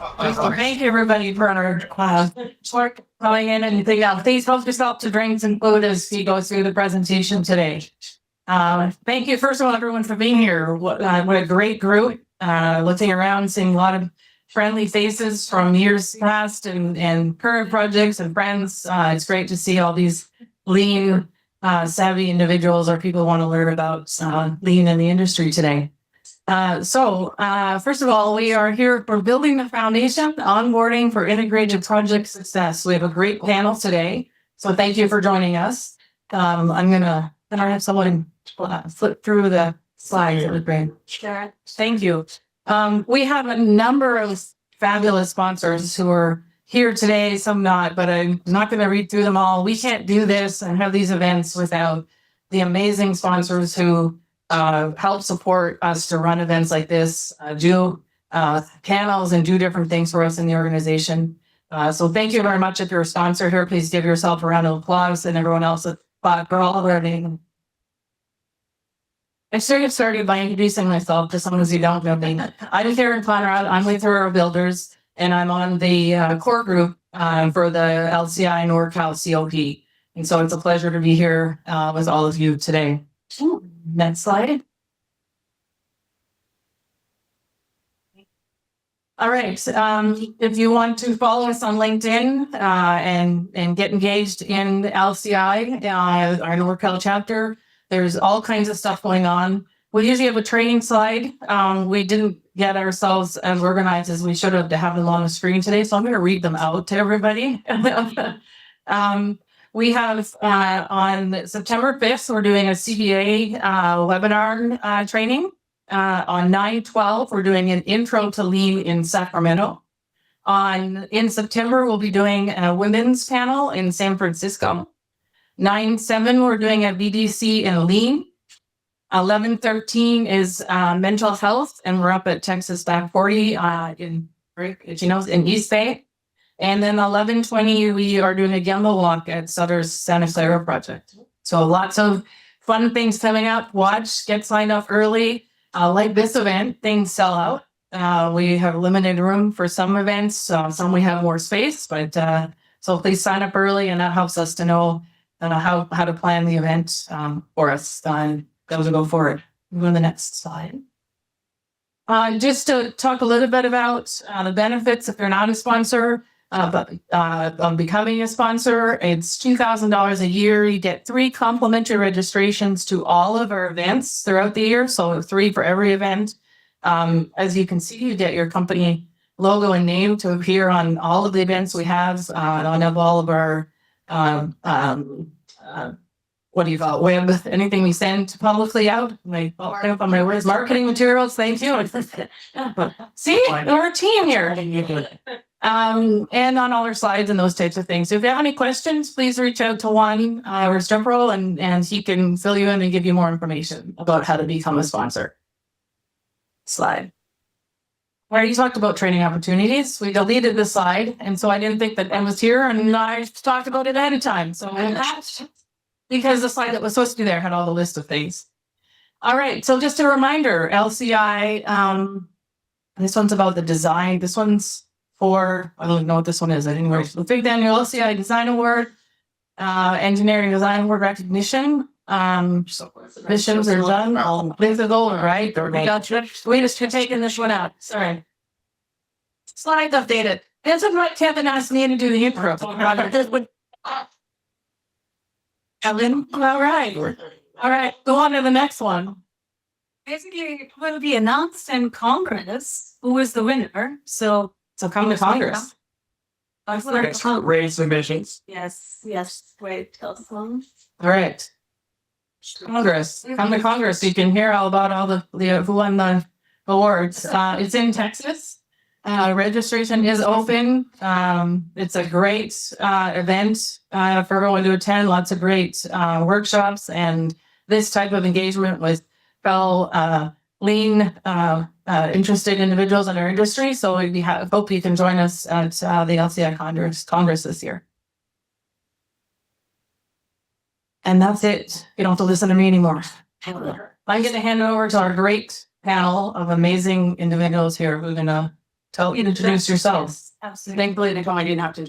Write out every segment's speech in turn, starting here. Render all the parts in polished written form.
Thank you, everybody, for our work coming in and anything else. Please help yourself to drinks and food as you go through the presentation today. Thank you, first of all, everyone, for being here. What a great group. Looking around, seeing a lot of friendly faces from years past and current projects and friends. It's great to see all these lean, savvy individuals or people who want to learn about lean in the industry today. First of all, we are here for building the foundation, onboarding for integrated project success. We have a great panel today, so thank you for joining us. I'm gonna have someone flip through the slides. That would be great. Sure. Thank you. We have a number of fabulous sponsors who are here today, some not, but I'm not going to read through them all. We can't do this and have these events without the amazing sponsors who help support us to run events like this, do panels and do different things for us in the organization. So thank you very much. If you're a sponsor here, please give yourself a round of applause and everyone else for all of our name. I started by introducing myself to someone who don't know me. I'm Karen Conrad. I'm with Aurora Builders, and I'm on the core group for the LCI NorCal COP. And so it's a pleasure to be here with all of you today. Next slide. All right. If you want to follow us on LinkedIn and get engaged in LCI, our NorCal chapter, there's all kinds of stuff going on. We usually have a training slide. We didn't get ourselves as organized as we should have to have them on the screen today, so I'm going to read them out to everybody. We have on September 5th, we're doing a CBA webinar training. On 9/12, we're doing an intro to lean in Sacramento. In September, we'll be doing a women's panel in San Francisco. 9/7, we're doing a BDC in lean. 11/13 is mental health, and we're up at Texas Back 40 in East Bay. And then 11/20, we are doing a Gemba walk at Sutter's Santa Clara project. So lots of fun things coming up. Watch, get signed up early. Like this event, things sell out. We have limited room for some events. Some we have more space, but so please sign up early, and that helps us to know how to plan the event for us. Those will go forward. Go to the next slide. Just to talk a little bit about the benefits if you're not a sponsor. On becoming a sponsor, it's $2,000 a year. You get 3 complimentary registrations to all of our events throughout the year, so 3 for every event. As you can see, you get your company logo and name to appear on all of the events we have, on all of our web, anything we send publicly out. My words, marketing materials. Thank you. See, we're a team here. And on all our slides and those types of things. So if you have any questions, please reach out to Juan or Stempro, and he can fill you in and give you more information about how to become a sponsor. Slide. We already talked about training opportunities. We deleted the slide, and so I didn't think that Em was here, and I talked about it ahead of time. So because the slide that was supposed to be there had all the list of things. All right, so just a reminder, LCI, this one's about the design. This one's for, I don't know what this one is. I didn't know. The Big Daniel LCI Design Award, Engineering Design Award recognition. Missions are done. Visible, right? We just taking this one out. Sorry. Slides updated. This is what Kevin asked me to do the intro. Ellen, all right. Go on to the next one. Basically, it will be announced in Congress who is the winner. So come to Congress. Raise submissions. Yes. Wait, tell us one. All right. Congress. Come to Congress. You can hear all about all the who won the awards. It's in Texas. Registration is open. It's a great event for everyone to attend. Lots of great workshops and this type of engagement with fellow lean interested individuals in our industry. So we hope you can join us at the LCI Congress this year. And that's it. You don't have to listen to me anymore. I'm going to hand it over to our great panel of amazing individuals here who are going to introduce yourselves. Absolutely. Thankfully, they probably didn't have to.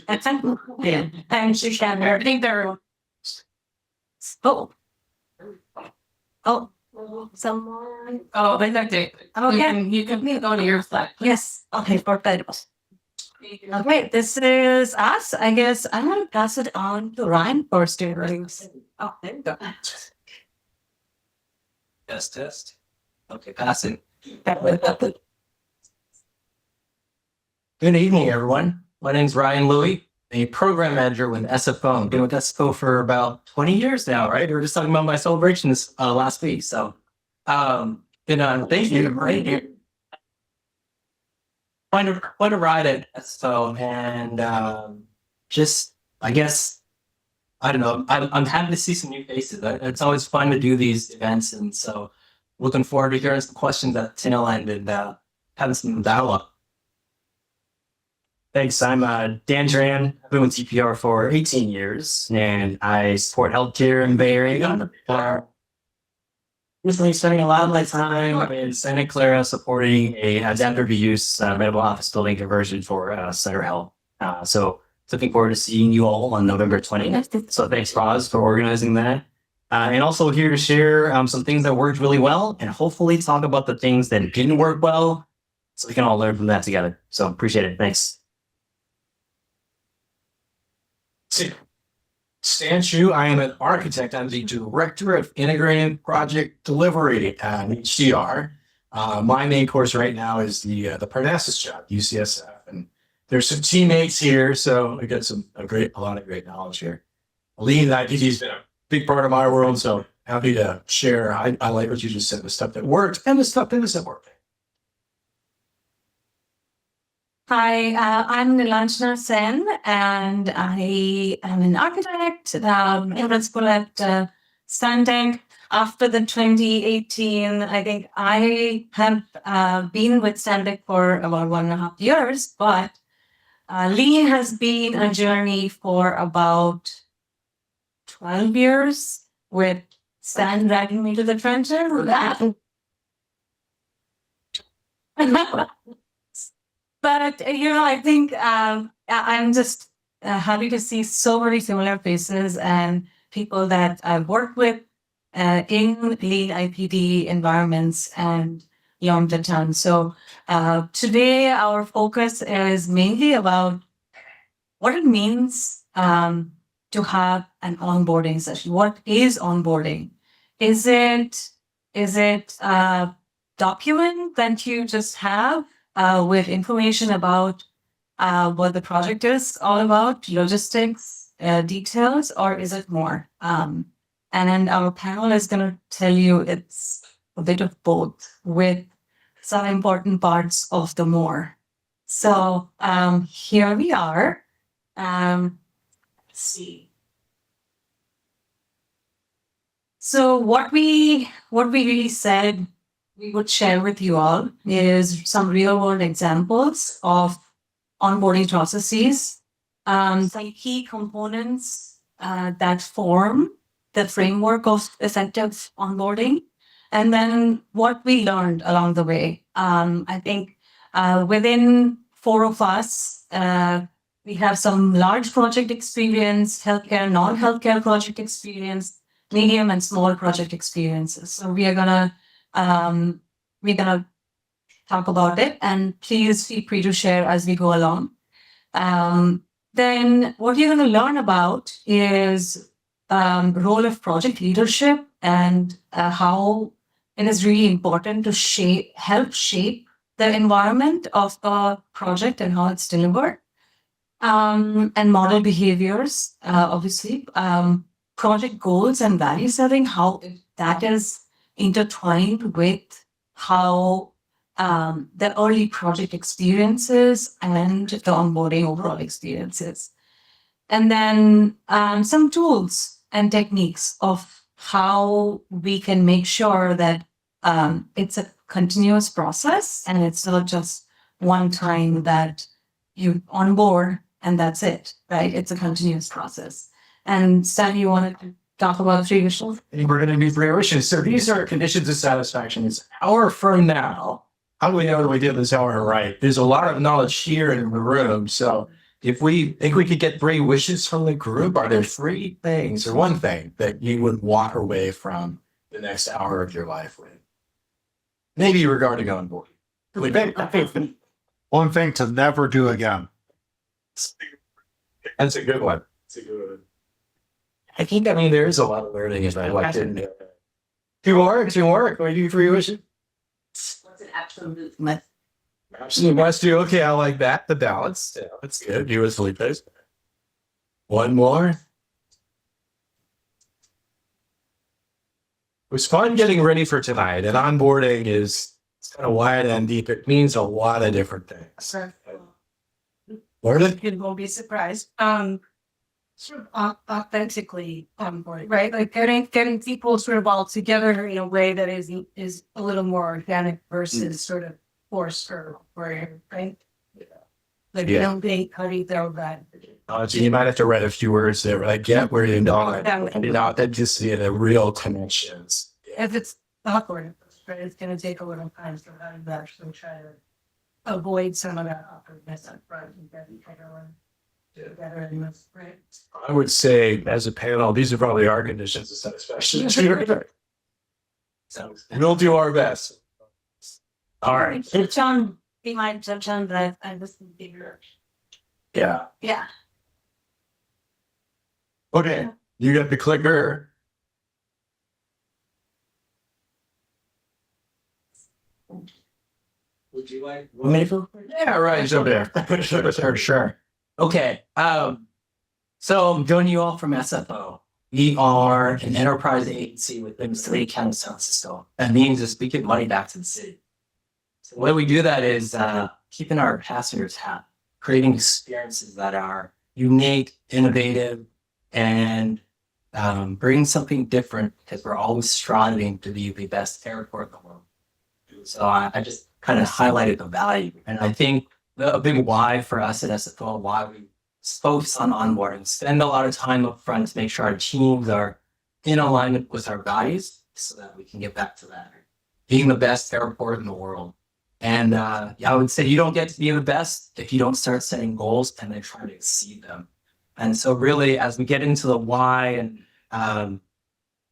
Yeah. And she can. I think they're. Oh. Someone. Oh, they like it. Okay. You can go to your flat. Yes. Okay. Perfect. Okay. This is us. I guess I'm going to pass it on to Ryan for students. Oh, there you go. Test. Okay, passing. Good. Good evening, everyone. My name's Ryan Louie, a program manager with SFO. I've been with SFO for about 20 years now, right? We were just talking about my celebrations last week. So, thank you. Right here. Quite a ride at SFO, and I guess, I don't know. I'm happy to see some new faces. It's always fun to do these events, and so looking forward to hearing some questions at the tail end and having some dialogue. Thanks. I'm Dan Duran. I've been with TPR for 18 years, and I support healthcare in the Bay Area. Recently spending a lot of my time in Santa Clara supporting a adaptive reuse medical office building conversion for Sutter Health. So looking forward to seeing you all on November 20th. So thanks, Roz, for organizing that. And also here to share some things that worked really well and hopefully talk about the things that didn't work well so we can all learn from that together. So appreciate it. Thanks. Stan Chu, I am an architect. I'm the Director of Integrated Project Delivery at HDR. My main course right now is the Parnassus job, UCSF. And there's some teammates here, so I got a lot of great knowledge here. Lean IPD has been a big part of my world, so happy to share. I like what you just said, the stuff that worked and the stuff that doesn't work. Hi, I'm Nilanjana Sen, and I am an architect, principal at Stantec. After the 2018, I think I have been with Stantec for about 1.5 years, but Lean has been a journey for about 12 years with Stan dragging me to the trenches. But, I think I'm just happy to see so many similar faces and people that I've worked with in lean IPD environments and beyond the town. So today our focus is mainly about what it means to have an onboarding session. What is onboarding? Is it a document that you just have with information about what the project is all about, logistics, details, or is it more? And then our panel is going to tell you it's a bit of both with some important parts of the more. So here we are. Let's see. So what we really said we would share with you all is some real world examples of onboarding processes, some key components that form the framework of effective onboarding, and then what we learned along the way. I think within 4 of us, we have some large project experience, healthcare, non-healthcare project experience, medium and small project experiences. So we're gonna talk about it, and please feel free to share as we go along. Then what you're going to learn about is role of project leadership and how it is really important to help shape the environment of the project and how it's delivered. And model behaviors, obviously, project goals and value setting, how that is intertwined with how the early project experiences and the onboarding overall experiences. And then some tools and techniques of how we can make sure that it's a continuous process and it's not just one time that you onboard and that's it, right? It's a continuous process. And Stan, you wanted to talk about 3 issues? I think we're going to do 3 wishes. So these are conditions of satisfaction. It's an hour from now. how do we know that we did this hour right? There's a lot of knowledge here in the room. So if we think we could get 3 wishes from the group, are there 3 things or one thing that you would walk away from the next hour of your life with? Maybe regarding onboarding. One thing to never do again. That's a good one. I think, I mean, there is a lot of learning as I like to. 2 more? Can we do 3 wishes? What's an absolute must? Absolutely must do. Okay, I like that. The balance. Yeah, that's good. You as Felipe. One more. It was fun getting ready for tonight, and onboarding is kind of wide and deep. It means a lot of different things. You won't be surprised. Sort of authentically onboarding, right? Like getting people sort of all together in a way that is a little more organic versus sort of forced or right? Like you don't think how do you throw that? So you might have to write a few words there, right? Get where you're going. And authenticity and the real connections. If it's awkward, right, it's going to take a little time. So how do you actually try to avoid some of that awkwardness up front and get each other together in this, right? I would say, as a panel, these are probably our conditions of satisfaction. We'll do our best. All right. John, be my John, but I listen to your. Yeah. Yeah. Okay. You got the clicker. Would you like? Yeah, right. Jump there. Sure. Okay. So joining you all from SFO. We are an enterprise agency within the city county of San Francisco. That means is we give money back to the city. So the way we do that is keeping our passengers happy, creating experiences that are unique, innovative, and bringing something different because we're always striving to be the best airport in the world. So I just kind of highlighted the value. And I think a big why for us at SFO, why we focus on onboarding, spend a lot of time up front to make sure our teams are in alignment with our values so that we can get back to that. Being the best airport in the world. And I would say you don't get to be the best if you don't start setting goals and then try to exceed them. And so really, as we get into the why and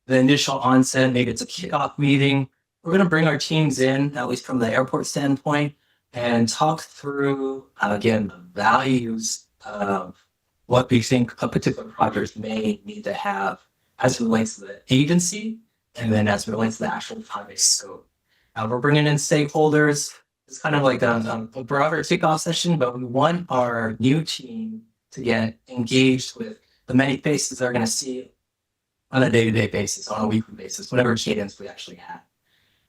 the initial onset, maybe it's a kickoff meeting, we're going to bring our teams in, at least from the airport standpoint, and talk through, again, the values of what we think a particular project may need to have as it relates to the agency and then as it relates to the actual project scope. We're bringing in stakeholders. It's kind of like a broader kickoff session, but we want our new team to get engaged with the many faces they're going to see on a day-to-day basis, on a weekly basis, whatever cadence we actually have.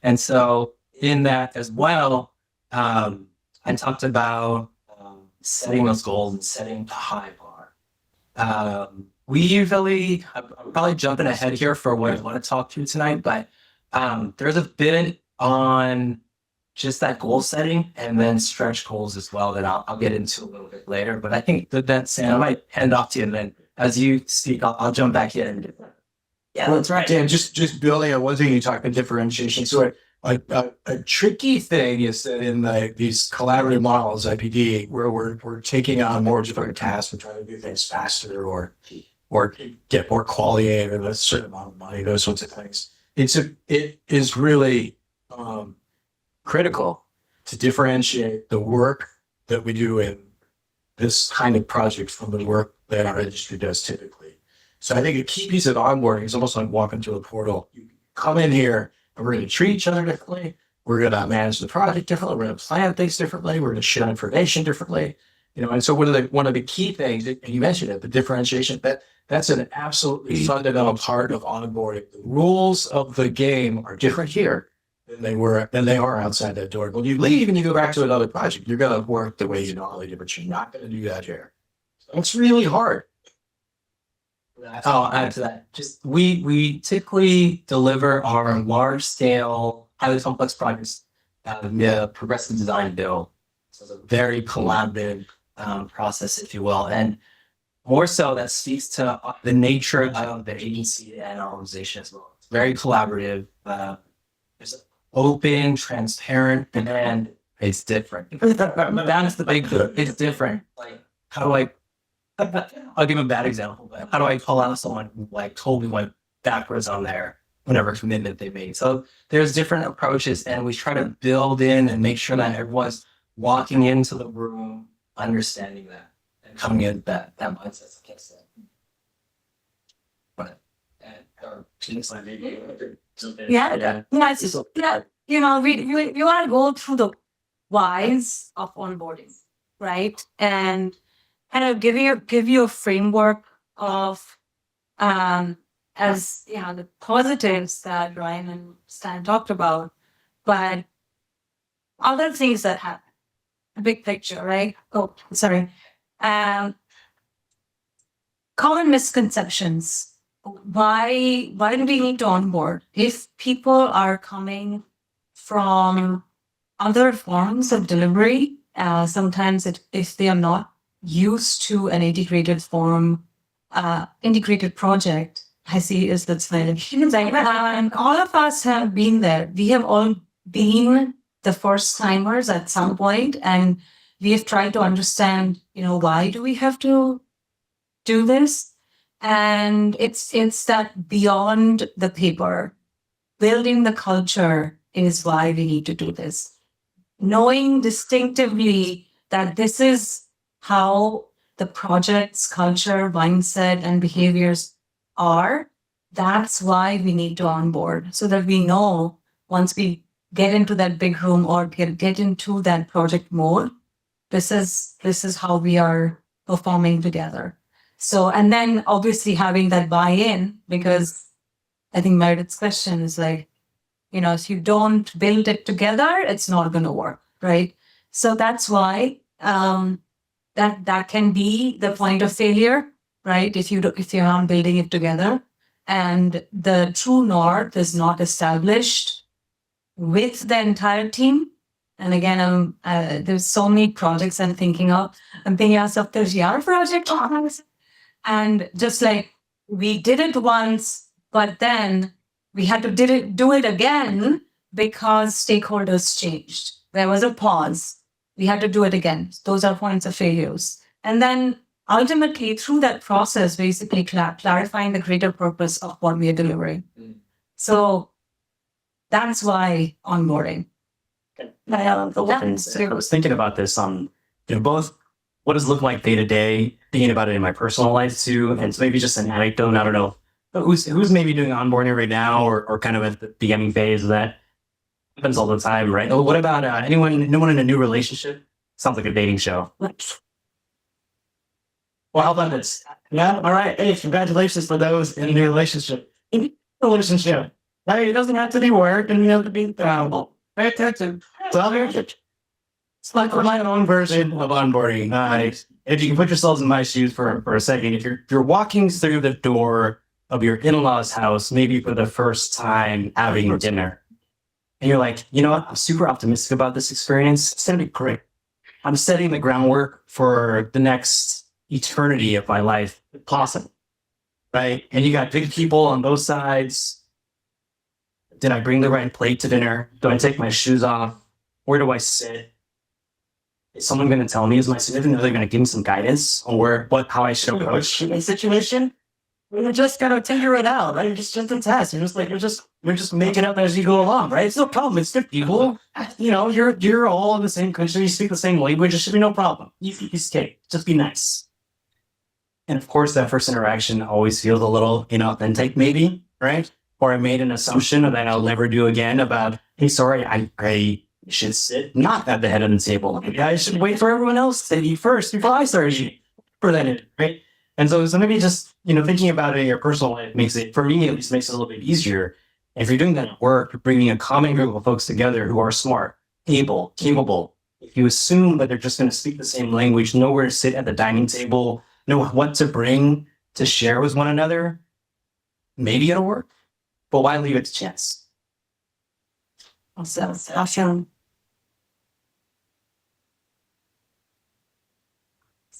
And so in that as well, I talked about setting those goals and setting a high bar. We usually, I'm probably jumping ahead here for what I want to talk to tonight, but there's a bit on just that goal setting and then stretch goals as well that I'll get into a little bit later. But I think that's Sam, I might hand off to you, and then as you speak, I'll jump back in. Yeah, that's right. Dan, just building on one thing you talked about differentiation. So a tricky thing is that in these collaborative models, IPD, where we're taking on more different tasks and trying to do things faster or get more quality and a certain amount of money, those sorts of things. It is really critical to differentiate the work that we do in this kind of project from the work that our industry does typically. So I think a key piece of onboarding is almost like walking through a portal. You come in here and we're going to treat each other differently. We're going to manage the project differently. We're going to plan things differently. We're going to share information differently. And so one of the key things, and you mentioned it, the differentiation, that's an absolutely fundamental part of onboarding. The rules of the game are different here than they are outside that door. When you leave and you go back to another project, you're going to work the way you normally do, but you're not going to do that here. So it's really hard. I'll add to that. Just we typically deliver our large scale, highly complex projects via progressive design build. So it's a very collaborative process, if you will, and more so that speaks to the nature of the agency and our organization as well. It's very collaborative. There's open, transparent, and It's different. that's the big thing. It's different. Like, how do I? I'll give a bad example, but how do I call out someone who like totally went backwards on their whatever commitment they made? So there's different approaches, and we try to build in and make sure that everyone's walking into the room understanding that and coming in that mindset. Like I said. But or Yeah, it's just, yeah, we want to go through the whys of onboarding, right? And kind of give you a framework of, as you know, the positives that Ryan and Stan talked about, but other things that happen, a big picture, right? Oh, sorry. Common misconceptions. Why do we need to onboard? If people are coming from other forms of delivery, sometimes if they are not used to an integrated project, I see is that's fine. And all of us have been there. We have all been the first timers at some point, and we have tried to understand, why do we have to do this? And it's that beyond the paper, building the culture is why we need to do this. Knowing distinctively that this is how the project's culture, mindset, and behaviors are, that's why we need to onboard, so that we know once we get into that big room or get into that project mode, this is how we are performing together. So, and then obviously having that buy-in, because I think Meredith's question is like, if you don't build it together, it's not going to work, right? So that's why that can be the point of failure, right? If you're not building it together, and the true north is not established with the entire team. And again, there's so many projects I'm thinking of. I'm thinking of there's your project. And just like we did it once, but then we had to do it again because stakeholders changed. There was a pause. We had to do it again. Those are points of failures. And then ultimately through that process, basically clarifying the greater purpose of what we are delivering. So that's why onboarding. I was thinking about this on, both what does it look like day to day, thinking about it in my personal life too, and so maybe just an anecdote. I don't know who's maybe doing onboarding right now or kind of at the beginning phase of that. Happens all the time, right? What about anyone in a new relationship? Sounds like a dating show. Well, how about this? Yeah, all right. Hey, congratulations for those in a new relationship. In a relationship, hey, it doesn't have to be work, and to be pay attention. It's like my own version of onboarding. If you can put yourselves in my shoes for a second, if you're walking through the door of your in-laws' house, maybe for the first time having dinner, and you're like, you know what? I'm super optimistic about this experience. It's gonna be great. I'm setting the groundwork for the next eternity of my life. Awesome, right? And you got big people on both sides. Did I bring the right plate to dinner? Do I take my shoes off? Where do I sit? Is someone going to tell me, is my significant other going to give me some guidance on how I should approach a situation? You just got to figure it out, right? It's just a test. You're just making up as you go along, right? It's no problem. It's good people. You're all in the same country. You speak the same language. It should be no problem. You escape. Just be nice. And of course, that first interaction always feels a little inauthentic, maybe, right? Or I made an assumption that I'll never do again about, hey, sorry, I should sit not at the head of the table. Maybe I should wait for everyone else to eat first before I start eating. Right? And so maybe just, thinking about it in your personal life makes it, for me at least, makes it a little bit easier. And if you're doing that at work, you're bringing a common group of folks together who are smart, able, capable. If you assume that they're just going to speak the same language, know where to sit at the dining table, know what to bring to share with one another, maybe it'll work. But why leave it to chance? Awesome.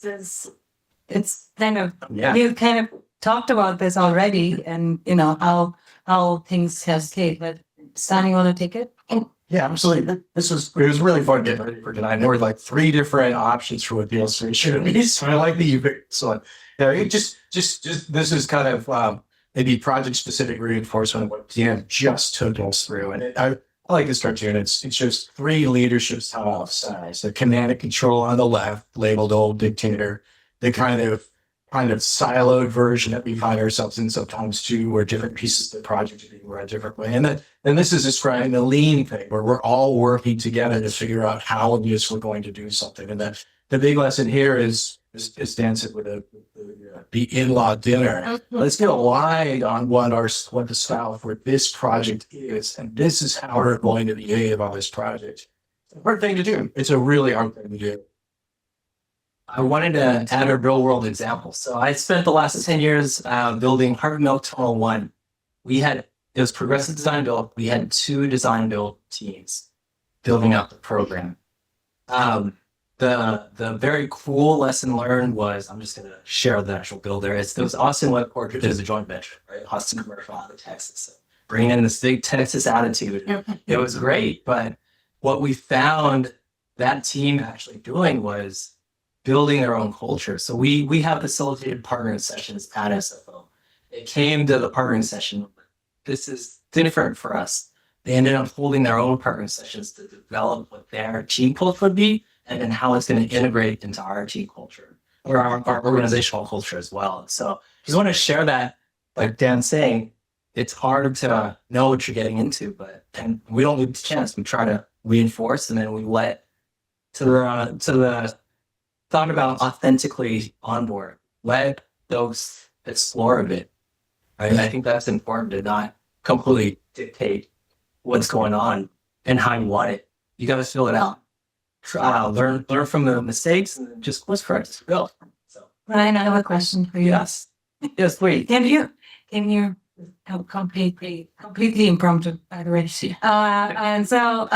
It's kind of, you kind of talked about this already, and how things have stayed, but Stan, you want to take it? Yeah, absolutely. It was really fun getting ready for tonight. There were like 3 different options for what the illustration is. So I like that you picked. So yeah, it just this is kind of maybe project specific reinforcement of what Dan just took us through. And I like this cartoon. It's just 3 leadership styles. The command and control on the left, labeled old dictator, the kind of siloed version that we find ourselves in sometimes too, where different pieces of the project are being run a different way. And then this is describing the lean thing, where we're all working together to figure out how it is we're going to do something. And the big lesson here is Dan said with the in-law dinner. Let's get aligned on what the style for this project is, and this is how we're going to behave on this project. It's a hard thing to do. It's a really hard thing to do. I wanted to add a real world example. So I spent the last 10 years building Hard Milk Tunnel 1. It was progressive design build. We had 2 design build teams building out the program. The very cool lesson learned was, I'm just going to share the actual builder. It was Austin Web Portrait is a joint venture, right? Austin Commercial out of Texas. So bringing in this big Texas attitude. It was great. But what we found that team actually doing was building their own culture. So we have facilitated partnering sessions at SFO. It came to the partnering session. This is different for us. They ended up holding their own partnering sessions to develop what their team culture would be, and then how it's going to integrate into our team culture or our organizational culture as well. So just want to share that, like Dan's saying, it's hard to know what you're getting into, and we don't lose the chance. We try to reinforce, and then we let to the thought about authentically onboard. Let those explore a bit. Right? I think that's important to not completely dictate what's going on and how you want it. You got to fill it out. Learn from the mistakes, and then just let's correct as we go. So, Ryan, I have a question for you. yes, wait. Can you completely impromptu, by the way. And so,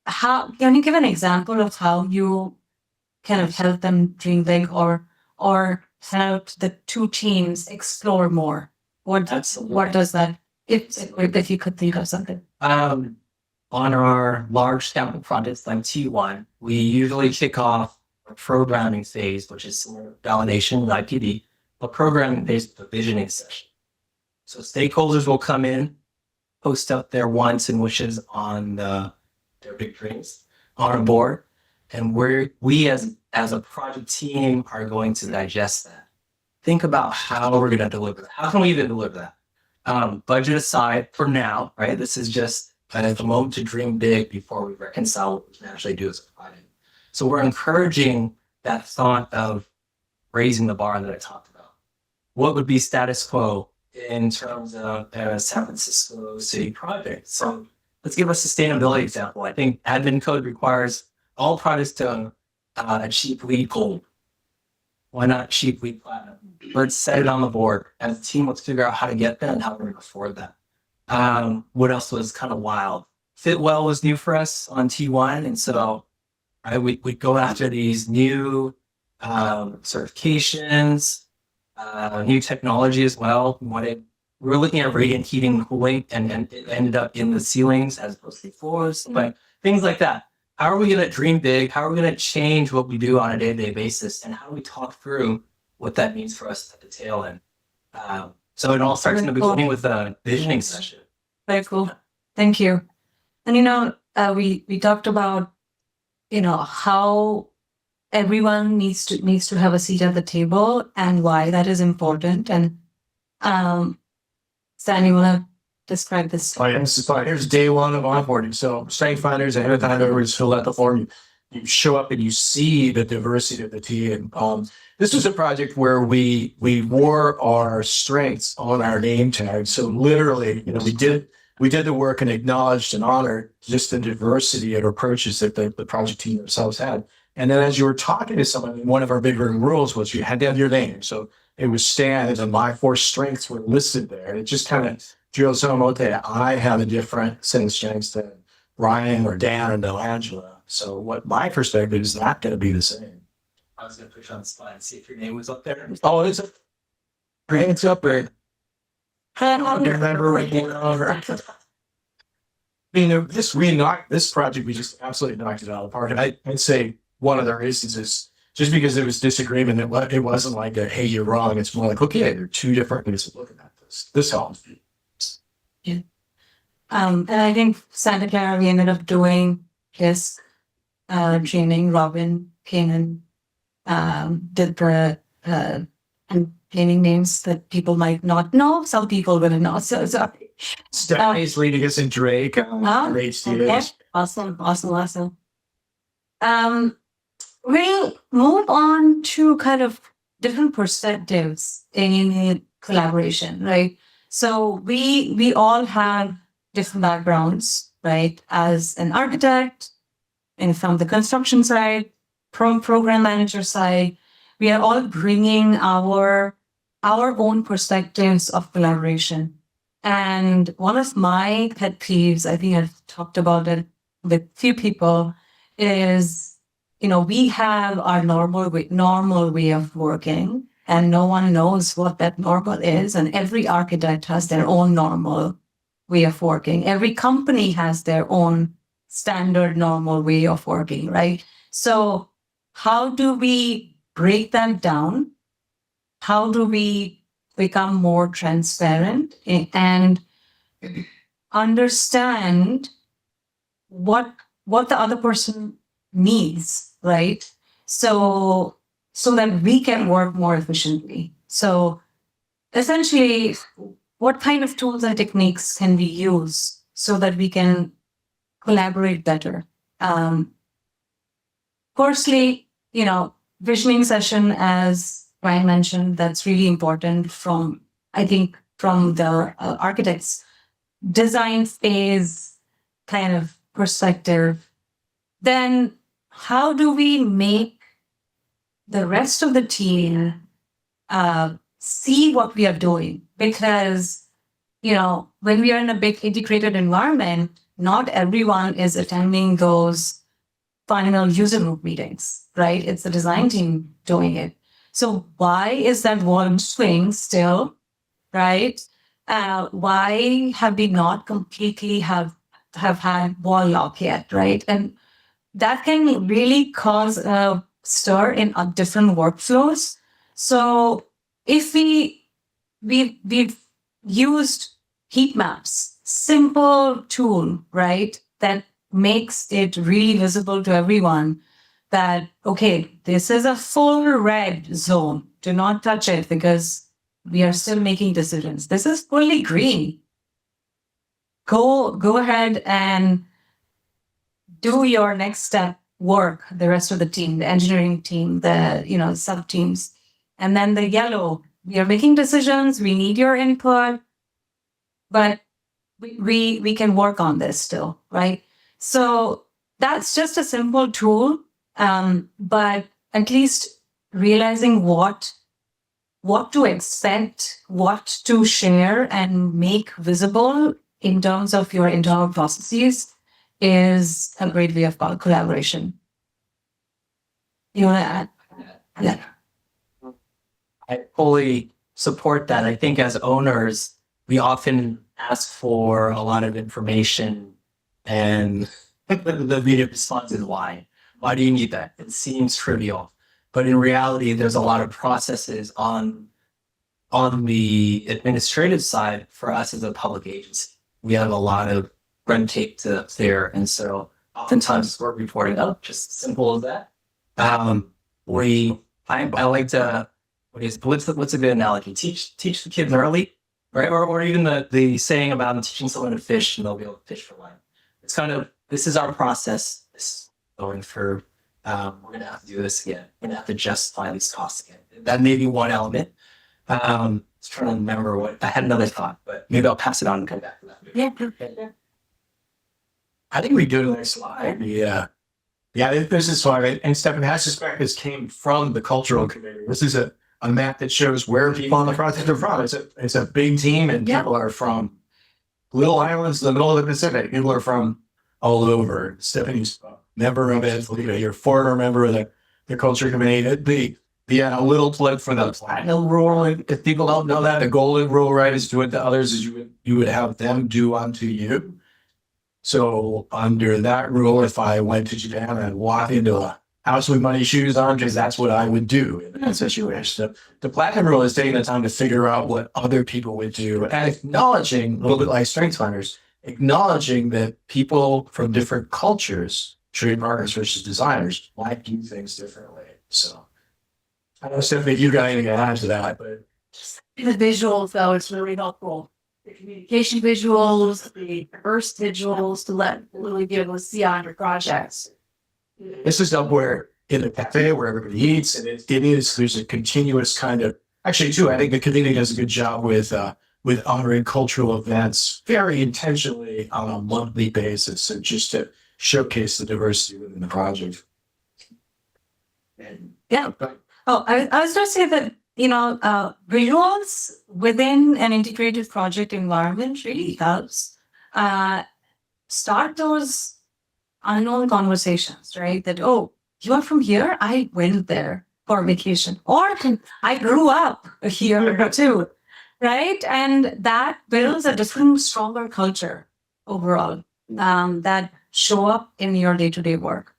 how can you give an example of how you kind of help them dream big, or help the 2 teams explore more? What does that? If you could think of something. On our large scale projects like T1, we usually kick off a programming phase, which is similar to validation, IPD, a programming phase with a visioning session. So stakeholders will come in, post up their wants and wishes on their big dreams on a board, and we as a project team are going to digest that. Think about how we're going to deliver that. How can we even deliver that? Budget aside for now, right? This is just kind of the moment to dream big before we reconcile what we can actually do as a project. So we're encouraging that thought of raising the bar that I talked about. What would be status quo in terms of a San Francisco city project? So let's give a sustainability example. I think admin code requires all projects to achieve LEED Gold. Why not achieve LEED Platinum? Let's set it on the board. As a team, let's figure out how to get that and how we're going to afford that. What else was kind of wild? Fitwell was new for us on T1. And so we'd go after these new certifications, new technology as well. We're looking at radiant heating and cooling, and it ended up in the ceilings as opposed to the floors, but things like that. How are we going to dream big? How are we going to change what we do on a day-to-day basis? And how do we talk through what that means for us at the tail end? So it all starts in the beginning with a visioning session. Very cool. Thank you. And we talked about how everyone needs to have a seat at the table and why that is important. And Stan, you want to describe this? Oh, yeah, this is fine. Here's day 1 of onboarding. So strength finders, ahead of time, everybody's filled out the form. You show up and you see the diversity of the team. This was a project where we wore our strengths on our name tag. So literally, we did the work and acknowledged and honored just the diversity of approaches that the project team themselves had. And then as you were talking to someone, one of our big rules was you had to have your name. So it was Stan, and my 4 strengths were listed there. And it just kind of drills home, okay, I have a different set of strengths than Ryan or Dan or Angela. So what my perspective is not going to be the same. I was going to push on the spot and see if your name was up there. Oh, is it? It's up there. I don't remember what came over. this project, we just absolutely knocked it out of the park. And I'd say one of the reasons is just because there was disagreement, it wasn't like a, hey, you're wrong. It's more like, okay, there are two different ways of looking at this. This helps. And I think Santa Clara, we ended up doing his training. Robin came and did the training names that people might not know. Some people will know. So Stephanie's leading us in Drake. Great students. awesome. We'll move on to kind of different perspectives in collaboration, right? So we all have different backgrounds, right? As an architect, and from the construction side, program manager side, we are all bringing our own perspectives of collaboration. And one of my pet peeves, I think I've talked about it with few people, is, we have our normal way of working, and no one knows what that normal is. And every architect has their own normal way of working. Every company has their own standard normal way of working, right? So how do we break that down? How do we become more transparent and understand what the other person needs, right? So that we can work more efficiently. So essentially, what kind of tools and techniques can we use so that we can collaborate better? Firstly, visioning session, as Ryan mentioned, that's really important from the architect's design phase kind of perspective. Then how do we make the rest of the team see what we are doing? Because, when we are in a big integrated environment, not everyone is attending those final user group meetings, right? It's the design team doing it. So why is that one swing still, right? Why have we not completely have had wall lock yet, right? And that can really cause a stir in different workflows. So if we've used heat maps, simple tool, right? That makes it really visible to everyone that, okay, this is a full red zone. Do not touch it because we are still making decisions. This is fully green. Go ahead and do your next step work, the rest of the team, the engineering team, the sub teams. And then the yellow, we are making decisions, we need your input, but we can work on this still, right? So that's just a simple tool, but at least realizing what to expect, what to share and make visible in terms of your internal processes is a great way of collaboration. You want to add? Yeah. I fully support that. I think as owners, we often ask for a lot of information, and the immediate response is why? Why do you need that? It seems trivial, but in reality, there's a lot of processes on the administrative side for us as a public agency. We have a lot of red tape to clear, and so oftentimes we're reporting up, just simple as that. I like to. What's a good analogy? Teach the kids early, right? Or even the saying about teaching someone to fish and they'll be able to fish for life. It's kind of, this is our process. This is going through. We're gonna have to do this again. We're gonna have to justify these costs again. That may be one element. I was trying to remember what I had another thought, but maybe I'll pass it on and come back to that. Yeah. I think we do the next slide. Yeah, this is slide. And Stefan Hash's practice came from the cultural committee. This is a map that shows where people on the project are from. It's a big team, and people are from little islands in the middle of the Pacific. People are from all over. Stephanie's a member of it. You're a former member of the culture committee. A little plug for the platinum rule. If people don't know that, the golden rule, right, is do it to others as you would have them do unto you. So under that rule, if I went to Japan and walk into a house with my shoes on, because that's what I would do in that situation. The platinum rule is taking the time to figure out what other people would do and acknowledging, a little bit like strengths finders, acknowledging that people from different cultures, trade partners versus designers, might do things differently. So I don't know, Stephanie, if you got anything to add to that, but The visuals, though, it's really helpful. The communication visuals, the first visuals to let really be able to see on your projects. this is up where in the cafe where everybody eats, and there's a continuous kind of, actually too, I think the community does a good job with honoring cultural events very intentionally on a monthly basis, so just to showcase the diversity within the project. Yeah. Oh, I was going to say that, visuals within an integrated project environment really helps start those unknown conversations, right? That, oh, you are from here? I went there for vacation. Or I grew up here too, right? And that builds a different, stronger culture overall that show up in your day-to-day work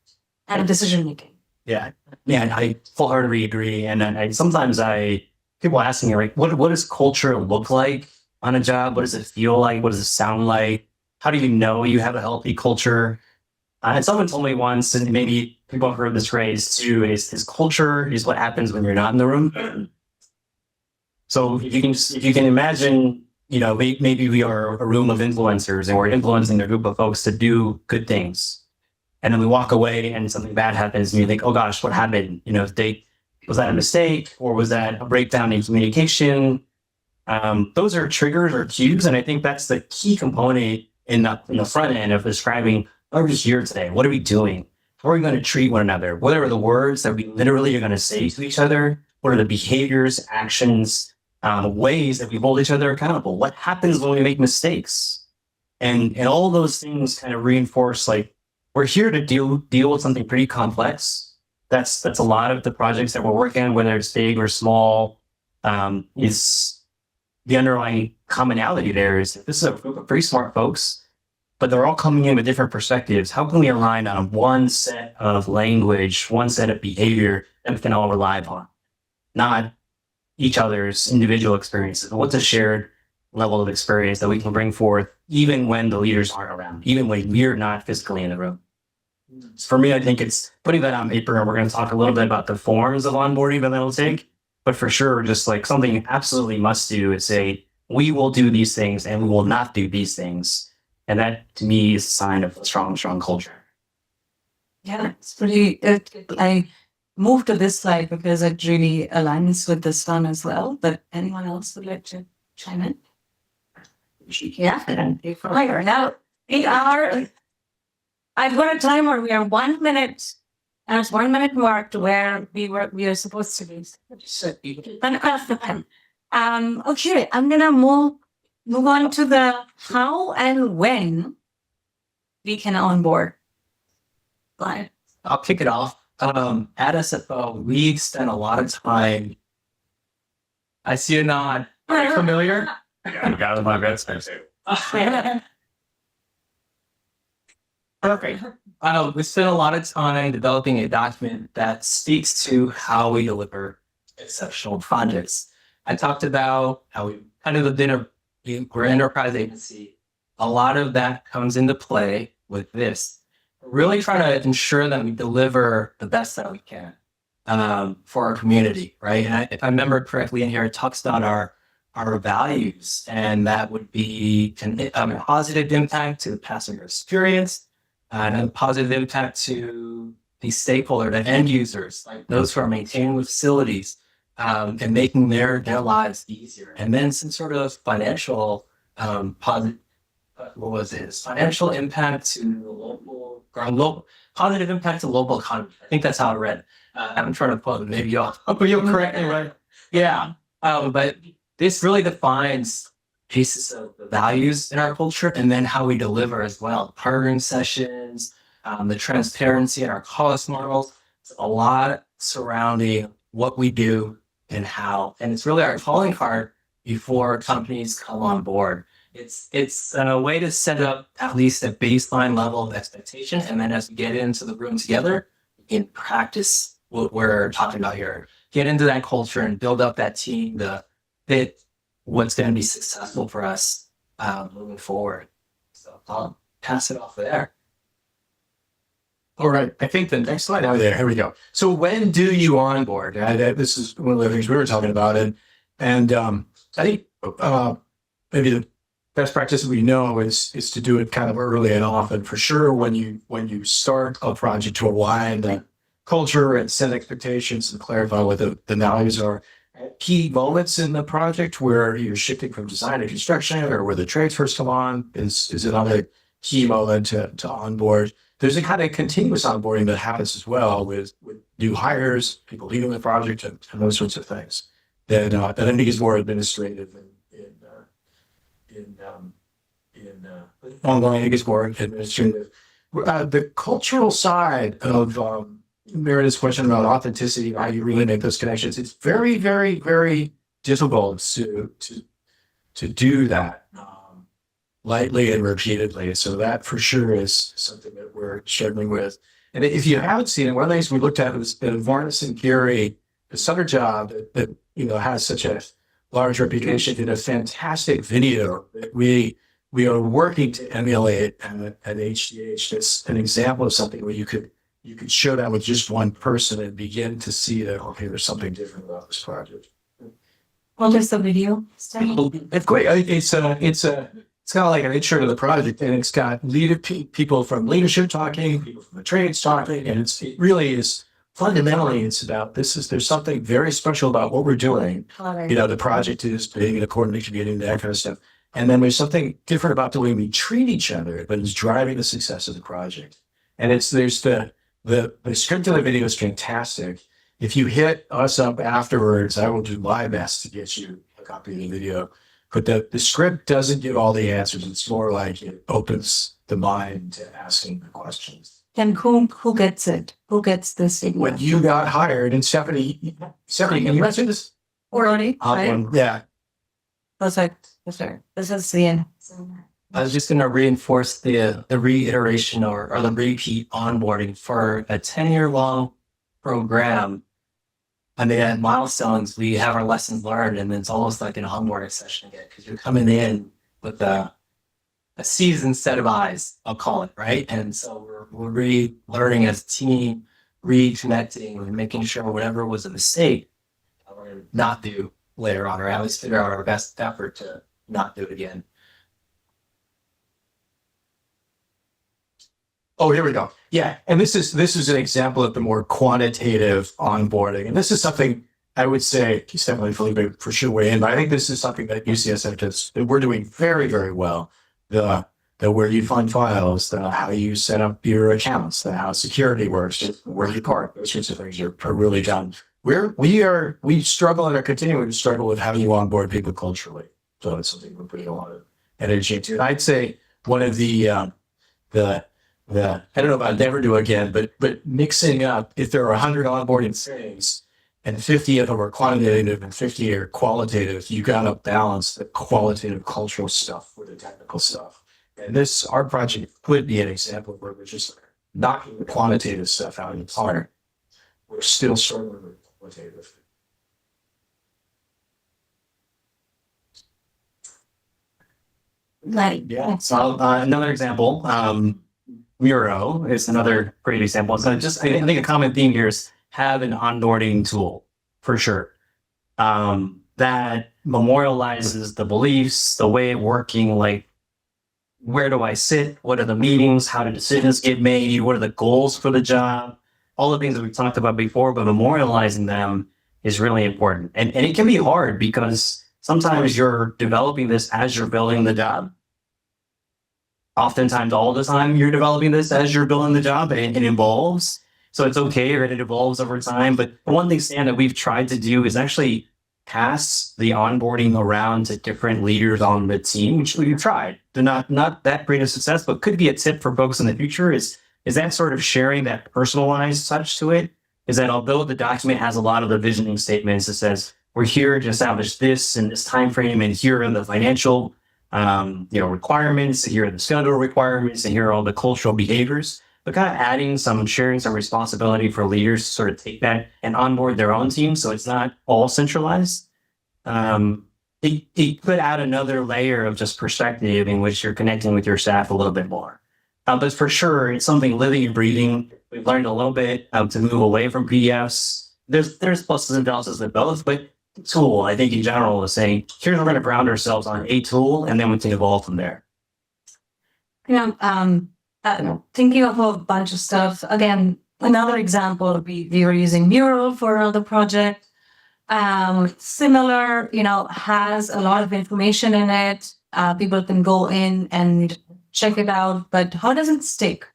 and decision making. Yeah, I full-heartedly agree. And sometimes people ask me, like, what does culture look like on a job? What does it feel like? What does it sound like? How do you know you have a healthy culture? And someone told me once, and maybe people have heard this phrase too, is culture is what happens when you're not in the room. So if you can imagine, maybe we are a room of influencers and we're influencing a group of folks to do good things. And then we walk away and something bad happens and you think, oh gosh, what happened? Was that a mistake or was that a breakdown in communication? Those are triggers or cues. And I think that's the key component in the front end of describing, oh, we're just here today. What are we doing? How are we going to treat one another? What are the words that we literally are going to say to each other? What are the behaviors, actions, ways that we hold each other accountable? What happens when we make mistakes? And all those things kind of reinforce, like, we're here to deal with something pretty complex. That's a lot of the projects that we're working on, whether it's big or small, is the underlying commonality there is this is a group of pretty smart folks, but they're all coming in with different perspectives. How can we align on one set of language, one set of behavior that we can all rely upon? Not each other's individual experiences, but what's a shared level of experience that we can bring forth even when the leaders aren't around, even when we're not physically in the room. For me, I think it's putting that on paper, and we're going to talk a little bit about the forms of onboarding that it'll take. But for sure, just like something you absolutely must do is say, we will do these things and we will not do these things. And that, to me, is a sign of a strong culture. Yeah, it's pretty. I moved to this slide because it really aligns with this one as well. But anyone else would like to chime in? Yeah, fire. Now, I've got a timer. We are 1 minute, and it's 1 minute mark to where we are supposed to be. Okay, I'm gonna move on to the how and when we can onboard. Right. I'll kick it off. At SFO, we spent a lot of time. I see a nod. Are you familiar? Yeah, I got my bed space. Perfect. We spent a lot of time developing a document that speaks to how we deliver exceptional projects. I talked about how we kind of we're an enterprise agency. A lot of that comes into play with this. We're really trying to ensure that we deliver the best that we can for our community, right? And if I remember correctly in here, it talks about our values, and that would be a positive impact to the passenger experience, and a positive impact to the stakeholder, the end users, like those who are maintaining the facilities, and making their lives easier. And then some sort of financial positive. What was it? Financial impact to the local positive impact to local economy. I think that's how I read. I'm trying to quote it. Maybe you'll correct me, right? Yeah. But this really defines pieces of the values in our culture, and then how we deliver as well. Partnering sessions, the transparency in our cost models. It's a lot surrounding what we do and how. And it's really our calling card before companies come on board. It's a way to set up at least a baseline level of expectation, and then as we get into the room together, in practice what we're talking about here, get into that culture and build up that team, the fit, what's going to be successful for us moving forward. So I'll pass it off there. All right. I think the next slide. Oh, there. Here we go. So when do you onboard? This is one of the things we were talking about. And I think maybe the best practice we know is to do it kind of early and often. For sure, when you start a project, to align the culture and set expectations and clarify what the values are. Key moments in the project where you're shifting from design to construction, or where the trades first come on, is another key moment to onboard. There's a kind of continuous onboarding that happens as well with new hires, people leaving the project, and those sorts of things. That I think is more administrative ongoing. I think it's more administrative. The cultural side of Meredith's question about authenticity, how you really make those connections, it's very, very, very difficult to do that lightly and repeatedly. So that for sure is something that we're struggling with. And if you haven't seen it, one of the things we looked at was Varnes and Gary, the summer job that has such a large reputation, did a fantastic video that we are working to emulate at HDH. That's an example of something where you could show that with just one person and begin to see that, okay, there's something different about this project. What is the video? It's great. It's kind of like an intro to the project, and it's got people from leadership talking, people from the trades talking, and it really is fundamentally, it's about there's something very special about what we're doing. The project is being in a coordinated community, that kind of stuff. And then there's something different about the way we treat each other, but it's driving the success of the project. And there's the script of the video is fantastic. If you hit us up afterwards, I will do my best to get you a copy of the video. But the script doesn't give all the answers. It's more like it opens the mind to asking the questions. And who gets it? Who gets this video? When you got hired, and Stephanie, can you mention this? Already? Yeah. Perfect. Yes, sir. This is the end. I was just going to reinforce the reiteration or the repeat onboarding for a 10-year long program. I mean, at milestones, we have our lessons learned, and it's almost like an onboarding session again, because you're coming in with a seasoned set of eyes, I'll call it, right? And so we're re-learning as a team, reconnecting, and making sure whatever was a mistake, we're going to not do later on, or at least figure out our best effort to not do it again. Oh, here we go. Yeah, and this is an example of the more quantitative onboarding, and this is something I would say, Stephanie, Felipe, for sure weigh in, but I think this is something that UCSF does, that we're doing very, very well. The where you find files, how you set up your accounts, how security works, where you park, those sorts of things are really done. We struggle and are continuing to struggle with how you onboard people culturally. So it's something we're putting a lot of energy into. And I'd say one of the I don't know if I'd never do again, but mixing up, if there are 100 onboarding things and 50 of them are quantitative and 50 are qualitative, you got to balance the qualitative cultural stuff with the technical stuff. And our project could be an example where we're just knocking the quantitative stuff out of the park. We're still struggling with qualitative. Yeah. So another example, Miro is another great example. So I think a common theme here is have an onboarding tool for sure. That memorializes the beliefs, the way of working, like where do I sit? What are the meetings? How do decisions get made? What are the goals for the job? All the things that we've talked about before, but memorializing them is really important. And it can be hard because sometimes you're developing this as you're building the job. Oftentimes, all the time, you're developing this as you're building the job, and it evolves. So it's okay, right? It evolves over time. But one thing, Stan, that we've tried to do is actually pass the onboarding around to different leaders on the team, which we've tried. They're not that great a success, but could be a tip for folks in the future is that sort of sharing that personalized touch to it, is that although the document has a lot of the visioning statements, it says, we're here to establish this in this time frame, and here are the financial requirements, here are the schedule requirements, and here are all the cultural behaviors, but kind of adding sharing some responsibility for leaders to sort of take that and onboard their own team. So it's not all centralized. It could add another layer of just perspective in which you're connecting with your staff a little bit more. But for sure, it's something living and breathing. We've learned a little bit to move away from PDFs. There's pluses and downsides with both, but the tool, I think in general, is saying, here's we're going to ground ourselves on a tool, and then we can evolve from there. Thinking of a bunch of stuff. Again, another example, we were using Mural for another project. Similar, has a lot of information in it. People can go in and check it out, but how does it stick,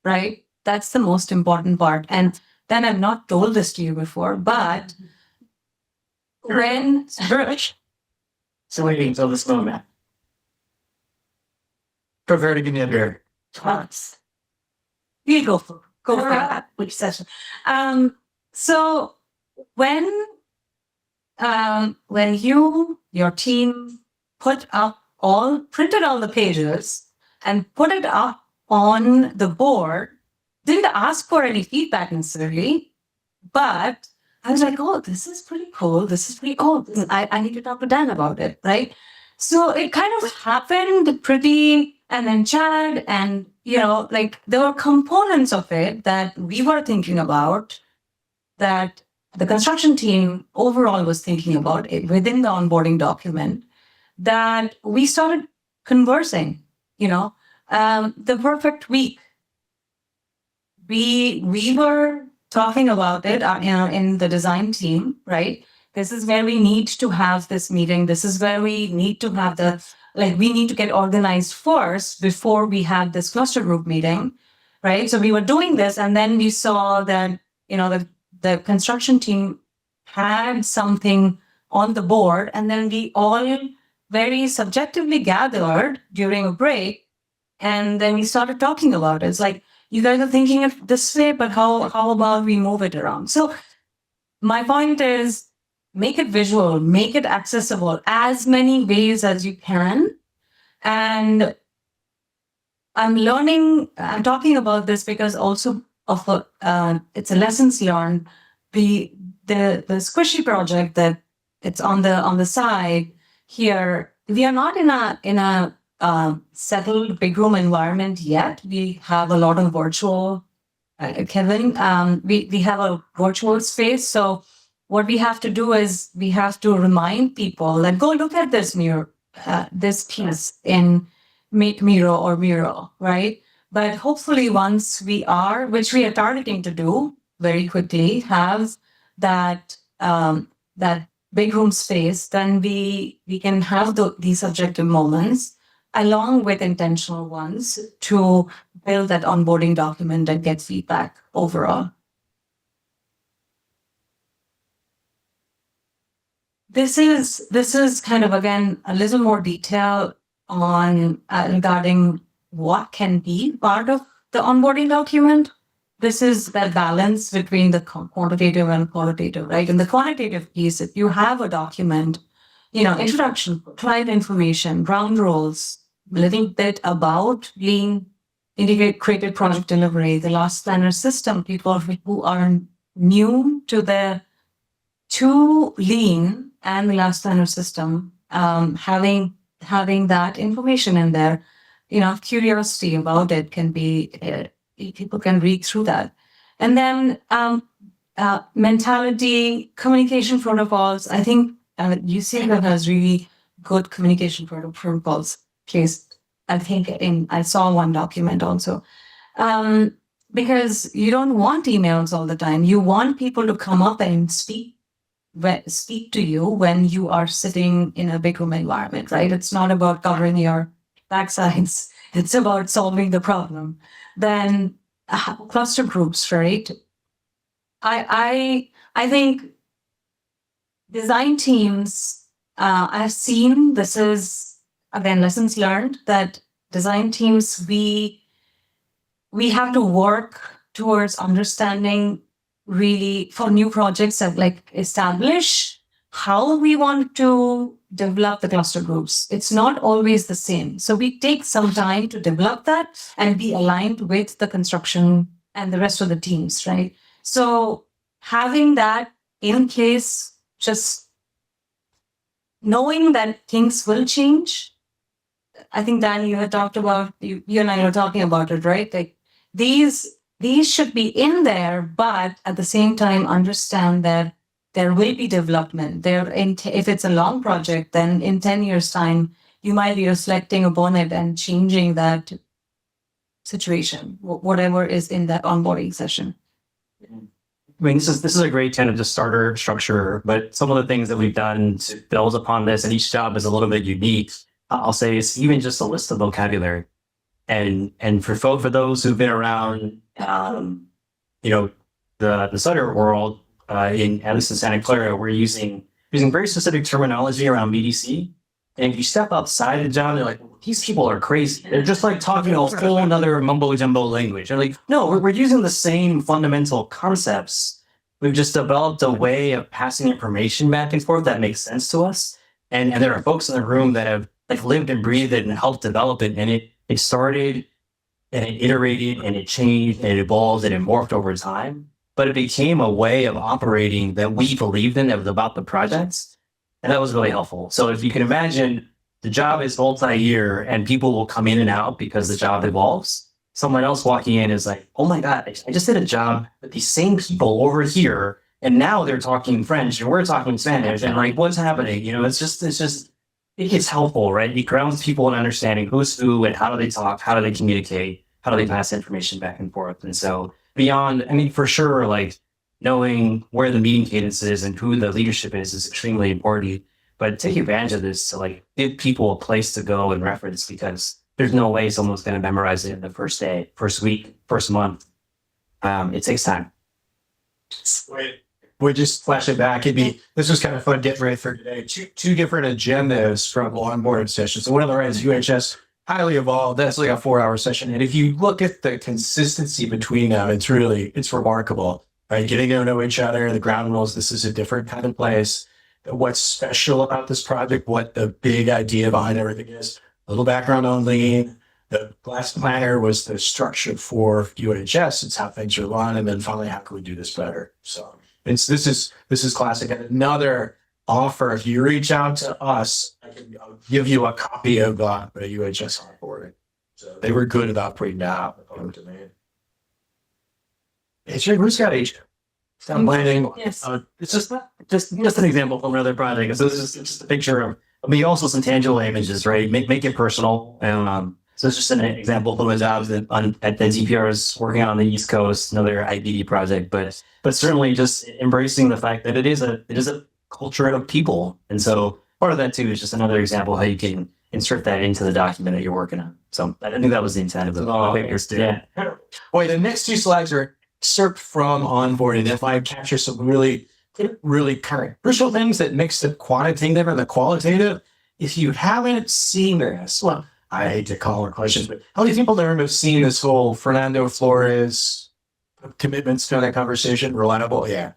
right? That's the most important part. And then I've not told this to you before, but when So waiting until this moment. Prepare to give me a beer. you go for that, which session. So when your team printed all the pages and put it up on the board, didn't ask for any feedback necessarily, but I was like, oh, this is pretty cool. This is pretty cool. I need to talk to Dan about it, right? So it kind of happened pretty, and then Chad, and there were components of it that we were thinking about, that the construction team overall was thinking about it within the onboarding document, that we started conversing. The perfect week, we were talking about it in the design team, right? This is where we need to have this meeting. This is where we need to have we need to get organized first before we have this cluster group meeting, right? So we were doing this, and then we saw that, the construction team had something on the board, and then we all very subjectively gathered during a break, and then we started talking about it. It's like, you guys are thinking of this way, but how about we move it around? So my point is, make it visual, make it accessible as many ways as you can. And I'm talking about this because also of it's a lessons learned. The squishy project that it's on the side here, we are not in a settled big room environment yet. We have a lot of virtual, Kevin. We have a virtual space. So what we have to do is we have to remind people that go look at this this piece in Make Miro or Mural, right? But hopefully once which we are targeting to do very quickly, have that big room space, then we can have these subjective moments along with intentional ones to build that onboarding document and get feedback overall. This is kind of, again, a little more detail on regarding what can be part of the onboarding document. This is that balance between the quantitative and qualitative, right? In the quantitative piece, if you have a document, introduction, client information, ground rules, a little bit about Lean, integrated project delivery, the loss planner system, people who are new to Lean and the loss planner system, having that information in there, curiosity about it can be, people can read through that. And then mentality, communication protocols. I think UCL has really good communication protocols placed. I saw one document also. Because you don't want emails all the time. You want people to come up and speak to you when you are sitting in a big room environment, right? It's not about covering your backsides. It's about solving the problem. Then cluster groups, right? I think design teams, I've seen, this is again lessons learned, that design teams, we have to work towards understanding really for new projects that establish how we want to develop the cluster groups. It's not always the same. So we take some time to develop that and be aligned with the construction and the rest of the teams, right? So having that in case, just knowing that things will change. I think Dan, you had talked about, you and I were talking about it, right? Like these should be in there, but at the same time, understand that there will be development. If it's a long project, then in 10 years' time, you might be reflecting upon it and changing that situation, whatever is in that onboarding session. I mean, this is a great kind of just starter structure, but some of the things that we've done to build upon this, and each job is a little bit unique. I'll say it's even just a list of vocabulary, and for those who've been around, the Sutter world, at least in Santa Clara, we're using very specific terminology around BDC. And if you step outside the job, they're like, these people are crazy. They're just like talking a whole another mumbo jumbo language. They're like, no, we're using the same fundamental concepts. We've just developed a way of passing information back and forth that makes sense to us. And there are folks in the room that have like lived and breathed it and helped develop it. And it started and it iterated and it changed and it evolved and it morphed over time. But it became a way of operating that we believed in, that was about the projects. And that was really helpful. So if you can imagine, the job is multi-year and people will come in and out because the job evolves. Someone else walking in is like, oh my God, I just did a job with these same people over here. And now they're talking French and we're talking Spanish. And like, what's happening? It gets helpful, right? It grounds people in understanding who's who and how do they talk? How do they communicate? How do they pass information back and forth? And so beyond, I mean, for sure, like knowing where the meeting cadence is and who the leadership is extremely important. But take advantage of this to like give people a place to go and reference, because there's no way someone's going to memorize it in the first day, first week, first month. It takes time. We just flash it back. This was kind of fun getting ready for today. Two different agendas from onboarding sessions. So one of the is UHS highly evolved. That's like a 4-hour session. And if you look at the consistency between them, it's remarkable, right? Getting to know each other, the ground rules. This is a different kind of place. What's special about this project, what the big idea behind everything is. A little background on lean. The last planner was the structure for UHS. It's how things are run. And then finally, how can we do this better? So this is classic. And another offer, if you reach out to us, I'll give you a copy of the UHS onboarding. So they were good about putting that on demand. Who's got H? Sound planning. Yes. It's just an example from another project. So this is just a picture of, also some tangible images, right? Make it personal. And so it's just an example of my jobs at the DPRs working on the East Coast, another IBD project, but certainly just embracing the fact that it is a culture of people. And so part of that too is just another example of how you can insert that into the document that you're working on. So I think that was the intent of the papers too. Yeah. Boy, the next two slides are excerpt from onboarding. If I capture some really kind of crucial things that mix the quantitative and the qualitative, if you haven't seen this, well, I hate to call it questions, but how many people there have seen this whole Fernando Flores commitments to that conversation? Reliable? Yeah.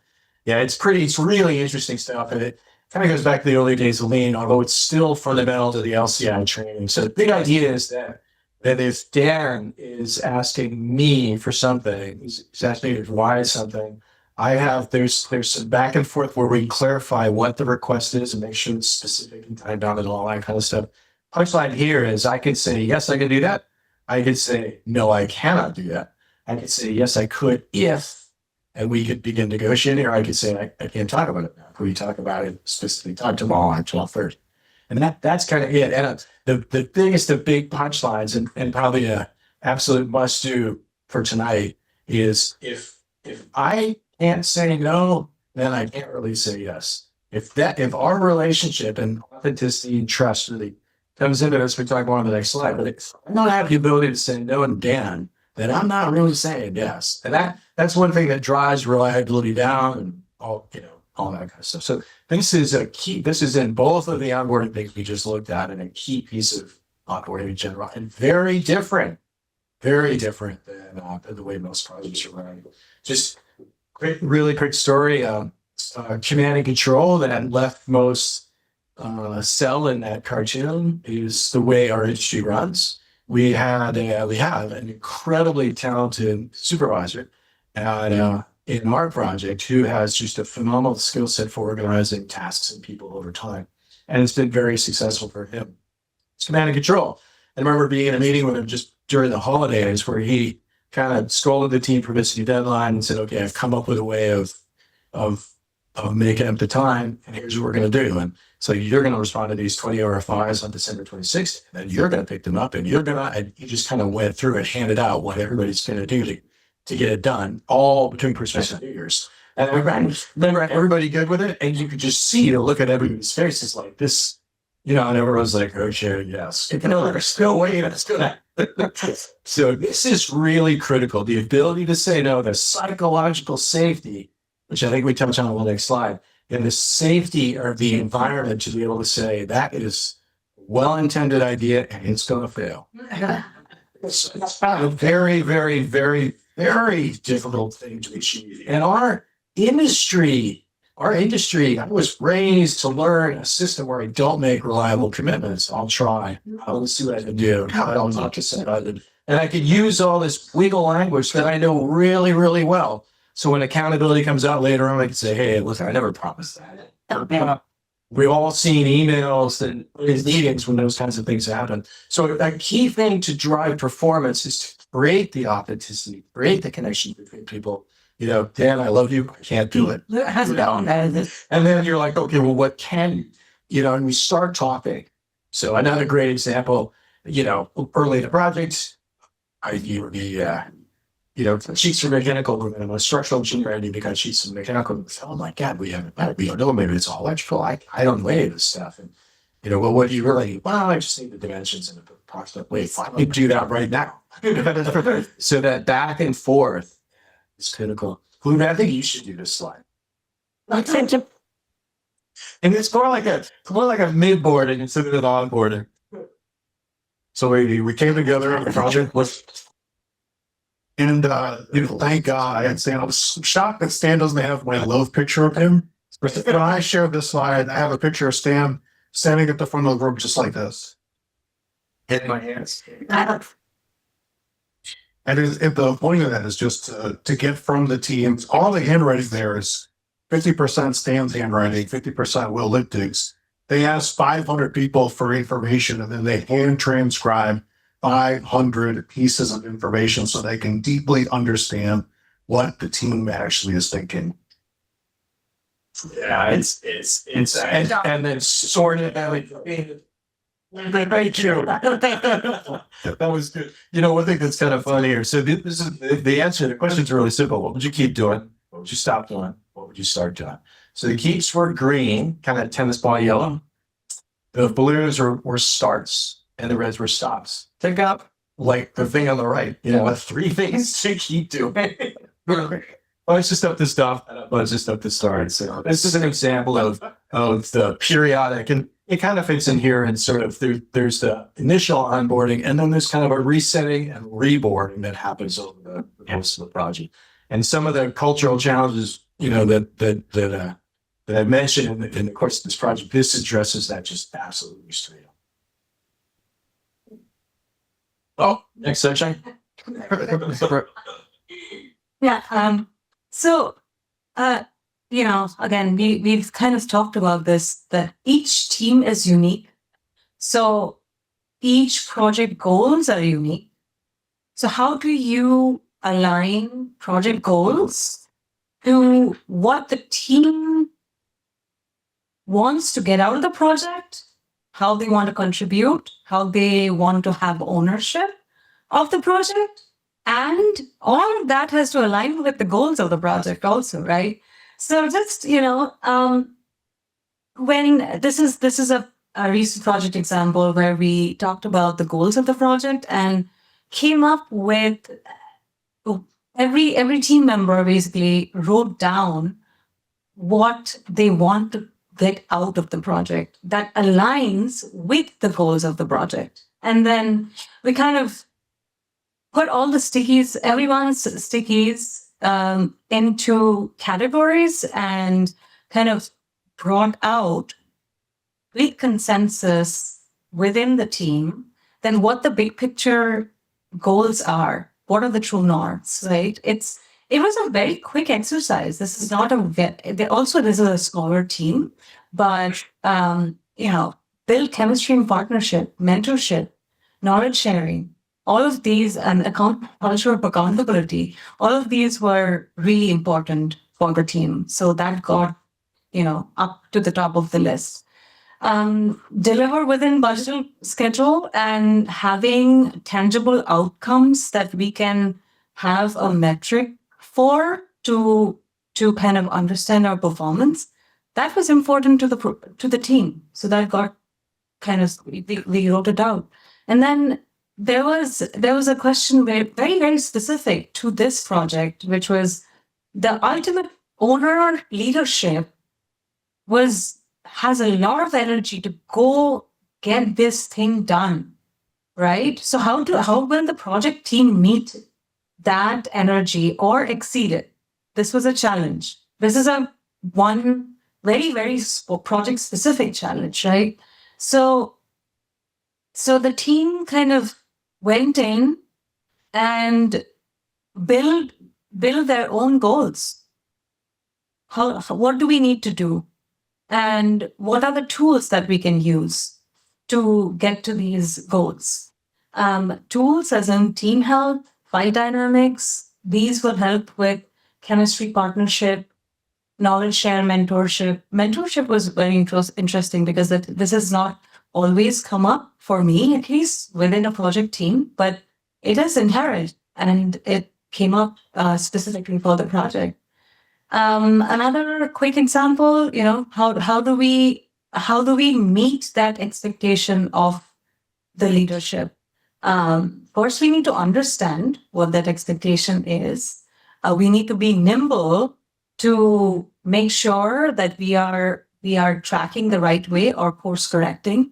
It's really interesting stuff. And it kind of goes back to the early days of lean, although it's still fundamental to the LCI training. So the big idea is that if Dan is asking me for something, he's asking me why something, there's some back and forth where we clarify what the request is and make sure it's specific and timed down and all that kind of stuff. Punchline here is I could say, yes, I can do that. I could say, no, I cannot do that. I could say, yes, I could if, and we could begin negotiating, or I could say, I can't talk about it now. Could we talk about it specifically? Talk tomorrow on 12:30. And that's kind of it. And the biggest of big punchlines and probably an absolute must do for tonight is if I can't say no, then I can't really say yes. If our relationship and authenticity and trust really comes into this, we talk more on the next slide, but if I don't have the ability to say no and Dan, then I'm not really saying yes. And that's one thing that drives reliability down and all that kind of stuff. So this is a key. This is in both of the onboarding things we just looked at, and a key piece of onboarding in general, and very different than the way most projects are running. Just really quick story. Command and control that left most cell in that cartoon is the way our industry runs. We have an incredibly talented supervisor in our project who has just a phenomenal skill set for organizing tasks and people over time. And it's been very successful for him. It's command and control. I remember being in a meeting with him just during the holidays where he kind of scolded the team for missing a deadline and said, okay, I've come up with a way of making up the time, and here's what we're going to do. And so you're going to respond to these 20 RFIs on December 26th, and then you're going to pick them up, and and you just kind of went through and handed out what everybody's going to do to get it done, all between Christmas and New Year's. And everybody good with it, and you could just see the look at everybody's faces like this, and everyone's like, oh shit, yes. There's still waiting, it's good. So this is really critical. The ability to say no, the psychological safety, which I think we touch on the next slide, and the safety of the environment to be able to say that is a well-intended idea and it's going to fail. It's a very, very, very, very difficult thing to achieve. And our industry, I was raised to learn a system where I don't make reliable commitments. I'll try. I'll see what I can do. I'll not to say and I could use all this wiggle language that I know really, really well. So when accountability comes out later on, I can say, hey, listen, I never promised that. We've all seen emails and meetings when those kinds of things happen. So a key thing to drive performance is to create the authenticity, create the connection between people. Dan, I love you. I can't do it. And then you're like, okay, well, what can you? And we start talking. So another great example, early in the project, sheets for mechanical room and a structural engineer ready because sheets for mechanical. Oh my God, we don't know. Maybe it's all electrical. I don't weigh this stuff. And, well, what do you really? Well, I just need the dimensions and the approximate weight. Let me do that right now. So that back and forth is critical. I think you should do this slide. And it's more like a mid-boarding instead of an onboarding. So we came together on the project and thank God. I was shocked that Stan doesn't have my love picture of him. When I shared this slide, I have a picture of Stan standing at the front of the room just like this. Hitting my hands. And the point of that is just to get from the teams, all the handwriting there is 50% Stan's handwriting, 50% Will Liptig's. They asked 500 people for information and then they hand transcribe 500 pieces of information so they can deeply understand what the team actually is thinking. Yeah, it's and then sorted out. Thank you. That was good. One thing that's kind of fun here. So this is the answer. The question's really simple. What would you keep doing? What would you stop doing? What would you start doing? So the keeps were green, kind of tennis ball yellow. The blues were starts, and the reds were stops. Pick up like the thing on the right. With 3 things to keep doing. Bunch of stuff to stop and a bunch of stuff to start. So this is an example of the periodic, and it kind of fits in here. And sort of there's the initial onboarding, and then there's kind of a resetting and reboarding that happens over the course of the project. And some of the cultural challenges, that I mentioned in the course of this project, this addresses that just absolutely straight up. Oh, next section. Yeah. So, again, we've kind of talked about this, that each team is unique. So each project goals are unique. So how do you align project goals to what the team wants to get out of the project, how they want to contribute, how they want to have ownership of the project? And all of that has to align with the goals of the project also, right? So just, when this is a recent project example where we talked about the goals of the project and came up with every team member basically wrote down what they want to get out of the project that aligns with the goals of the project. And then we kind of put all the stickies, everyone's stickies, into categories and kind of brought out complete consensus within the team, then what the big picture goals are, what are the true norms, right? It was a very quick exercise. This is not also this is a smaller team, but build chemistry and partnership, mentorship, knowledge sharing, all of these, and culture of accountability. All of these were really important for the team. So that got up to the top of the list. Deliver within budget schedule and having tangible outcomes that we can have a metric for to kind of understand our performance. That was important to the team. So that got kind of we wrote it out. And then there was a question very, very specific to this project, which was the ultimate owner leadership has a lot of energy to go get this thing done, right? So how will the project team meet that energy or exceed it? This was a challenge. This is one very, very project specific challenge, right? So the team kind of went in and build their own goals. What do we need to do? And what are the tools that we can use to get to these goals? Tools as in team health, fight dynamics, these will help with chemistry partnership, knowledge share, mentorship. Mentorship was very interesting because this has not always come up for me, at least within a project team, but it is inherent and it came up specifically for the project. Another quick example, how do we meet that expectation of the leadership? First, we need to understand what that expectation is. We need to be nimble to make sure that we are tracking the right way or course correcting.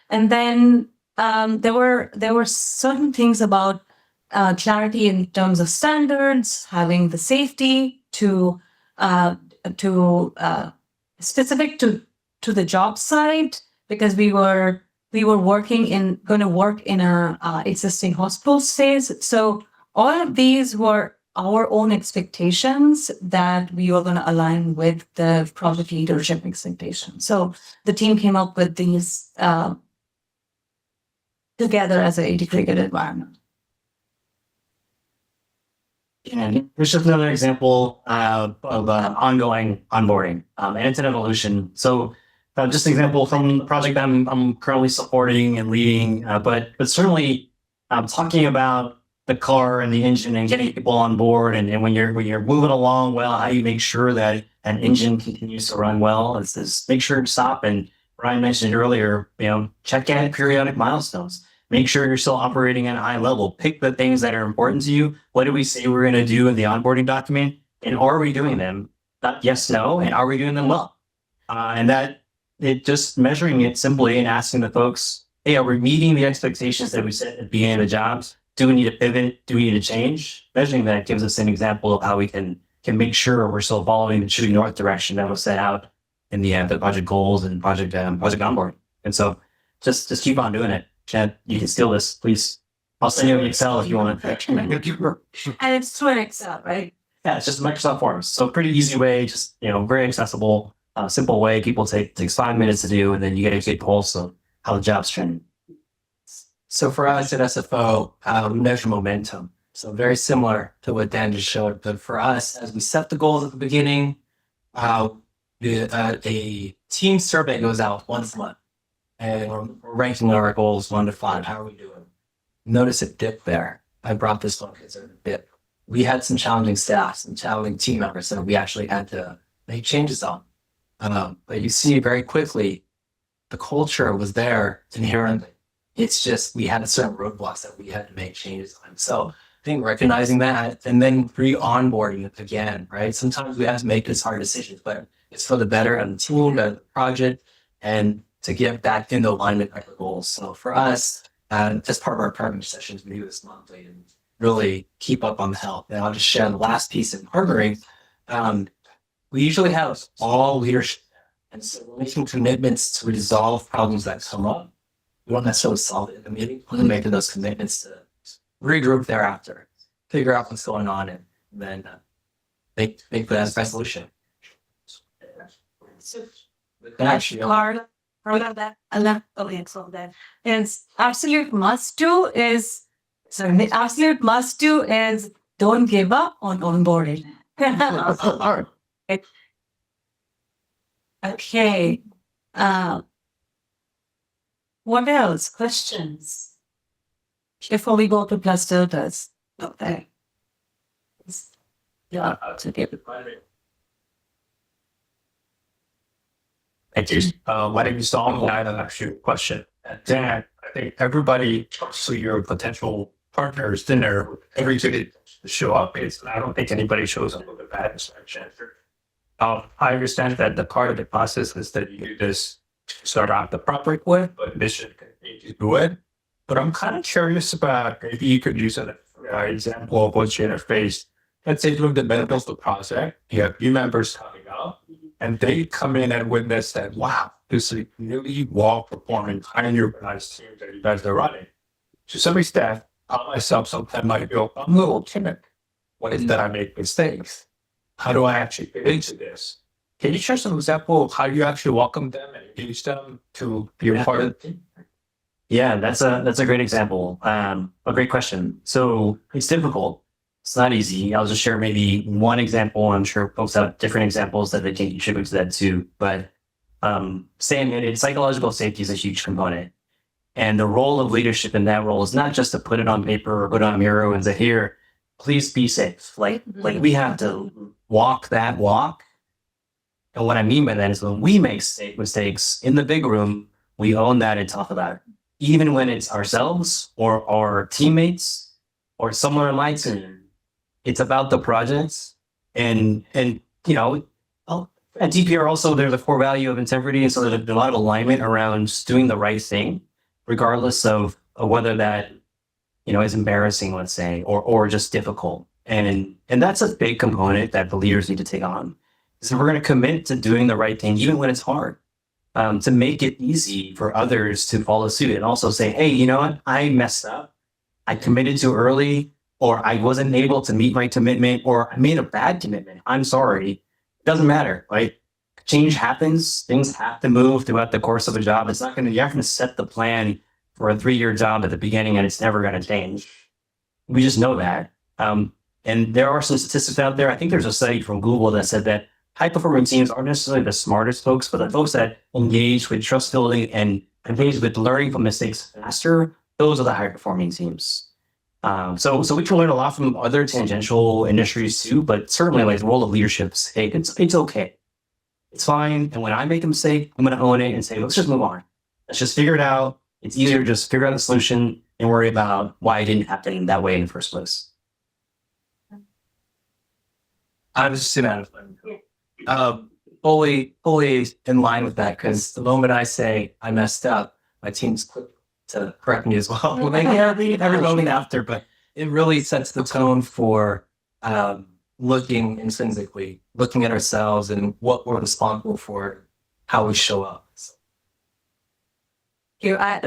And then there were certain things about clarity in terms of standards, having the safety to specific to the job site, because we were going to work in a existing hospital space. So all of these were our own expectations that we were going to align with the project leadership expectations. So the team came up with these together as an integrated environment. And here's just another example of ongoing onboarding, and it's an evolution. So just an example from the project I'm currently supporting and leading, but certainly talking about the car and the engine and getting people on board, and when you're moving along well, how you make sure that an engine continues to run well is make sure to stop. And Ryan mentioned earlier, check in periodic milestones. Make sure you're still operating at a high level. Pick the things that are important to you. What do we say we're going to do in the onboarding document? And are we doing them? Not yes, no. And are we doing them well? And that it just measuring it simply and asking the folks, hey, are we meeting the expectations that we set at the beginning of the jobs? Do we need to pivot? Do we need to change? Measuring that gives us an example of how we can make sure we're still following the true north direction that was set out in the project goals and project onboarding. And so just keep on doing it. Chad, you can steal this, please. I'll send you an Excel if you want to. And it's through an Excel, right? Yeah, it's just Microsoft Forms. So pretty easy way, just, very accessible, simple way. People takes 5 minutes to do, and then you get a good pulse of how the job's trending. So for us at SFO, we measure momentum. So very similar to what Dan just showed, but for us, as we set the goals at the beginning, a team survey goes out once a month. And we're ranking our goals 1 to 5. How are we doing? Notice a dip there. I brought this one because there's a dip. We had some challenging staffs and challenging team members that we actually had to make changes on. But you see very quickly, the culture was there inherently. It's just we had certain roadblocks that we had to make changes on. So I think recognizing that and then re-onboarding it again, right? Sometimes we have to make these hard decisions, but it's for the better of the team, the project, and to get back into alignment with our goals. So for us, as part of our partner sessions, we do this monthly and really keep up on the health. And I'll just share the last piece in partnering. We usually have all leadership, And so we're making commitments to resolve problems that come up. We won't necessarily solve it in the meeting. We're making those commitments to regroup thereafter, figure out what's going on, and then make that resolution. Actually, Part of that, okay, so that is absolute must do is, sorry, the absolute must do is don't give up on onboarding. Okay. What else? Questions? Before we go to plus filters. Okay. Yeah. Thank you. My name is Tom, and I have actually a question. And Dan, I think everybody, so your potential partners dinner, everybody to show up is, I don't think anybody shows up with a bad inspection. I understand that the part of the process is that you do this to start out the proper way, but this should continue to do it. But I'm kind of curious about, maybe you could use an example of what you interface. Let's say during the middle of the project, you have new members coming up, and they come in and witness that, wow, this is really well performing, highly organized team that you guys are running. To some extent, I myself sometimes might feel I'm a little timid. What is that I make mistakes? How do I actually get into this? Can you share some example of how you actually welcome them and engage them to be a part of the team? Yeah, that's a great example. A great question. So it's difficult. It's not easy. I'll just share maybe one example. I'm sure folks have different examples that they can contribute to that too. But psychological safety is a huge component. And the role of leadership in that role is not just to put it on paper or put it on Miro and say, here, please be safe. Like we have to walk that walk. And what I mean by that is when we make mistakes in the big room, we own that and talk about it. Even when it's ourselves or our teammates or someone on my team, it's about the projects. And you know, at DPR also, there's a core value of integrity. And so there's a lot of alignment around just doing the right thing, regardless of whether that, you know, is embarrassing, let's say, or just difficult. And that's a big component that the leaders need to take on. So we're going to commit to doing the right thing, even when it's hard, to make it easy for others to follow suit and also say, hey, you know what? I messed up. I committed too early, or I wasn't able to meet my commitment, or I made a bad commitment. I'm sorry. It doesn't matter. Like, change happens. Things have to move throughout the course of a job. It's not going to, you're not going to set the plan for a 3-year job at the beginning and it's never going to change. We just know that. And there are some statistics out there. I think there's a study from Google that said that high performing teams aren't necessarily the smartest folks, but the folks that engage with trust building and engage with learning from mistakes faster, those are the high performing teams. So we can learn a lot from other tangential industries too, but certainly like the role of leadership is, hey, it's okay. It's fine. And when I make a mistake, I'm going to own it and say, let's just move on. Let's just figure it out. It's easier to just figure out the solution and worry about why it didn't happen that way in the first place. I was just fully in line with that, because the moment I say I messed up, my team's quick to correct me as well. Well, every moment after, but it really sets the tone for looking intrinsically, looking at ourselves and what we're responsible for, how we show up. So.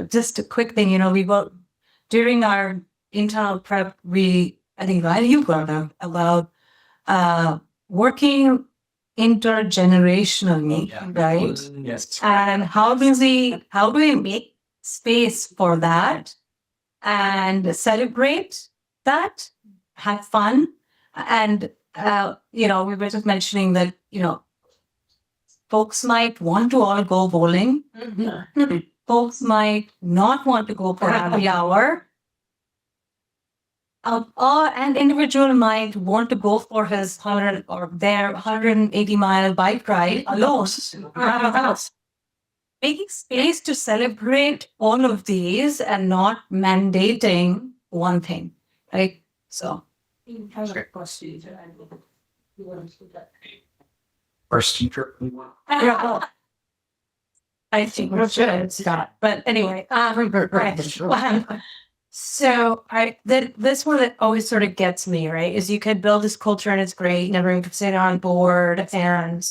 Just a quick thing, we will, during our internal prep, I think you brought up about working intergenerationally, right? Yes. And how do we make space for that and celebrate that, have fun? And, we were just mentioning that, folks might want to all go bowling. Mm-hmm. Folks might not want to go for happy hour. Or an individual might want to go for his 100 or their 180-mile bike ride alone. Making space to celebrate all of these and not mandating one thing, right? So, First teacher. I think we should start. But anyway, right. So this one that always sort of gets me, right, is you could build this culture and it's great and everyone could sit on board and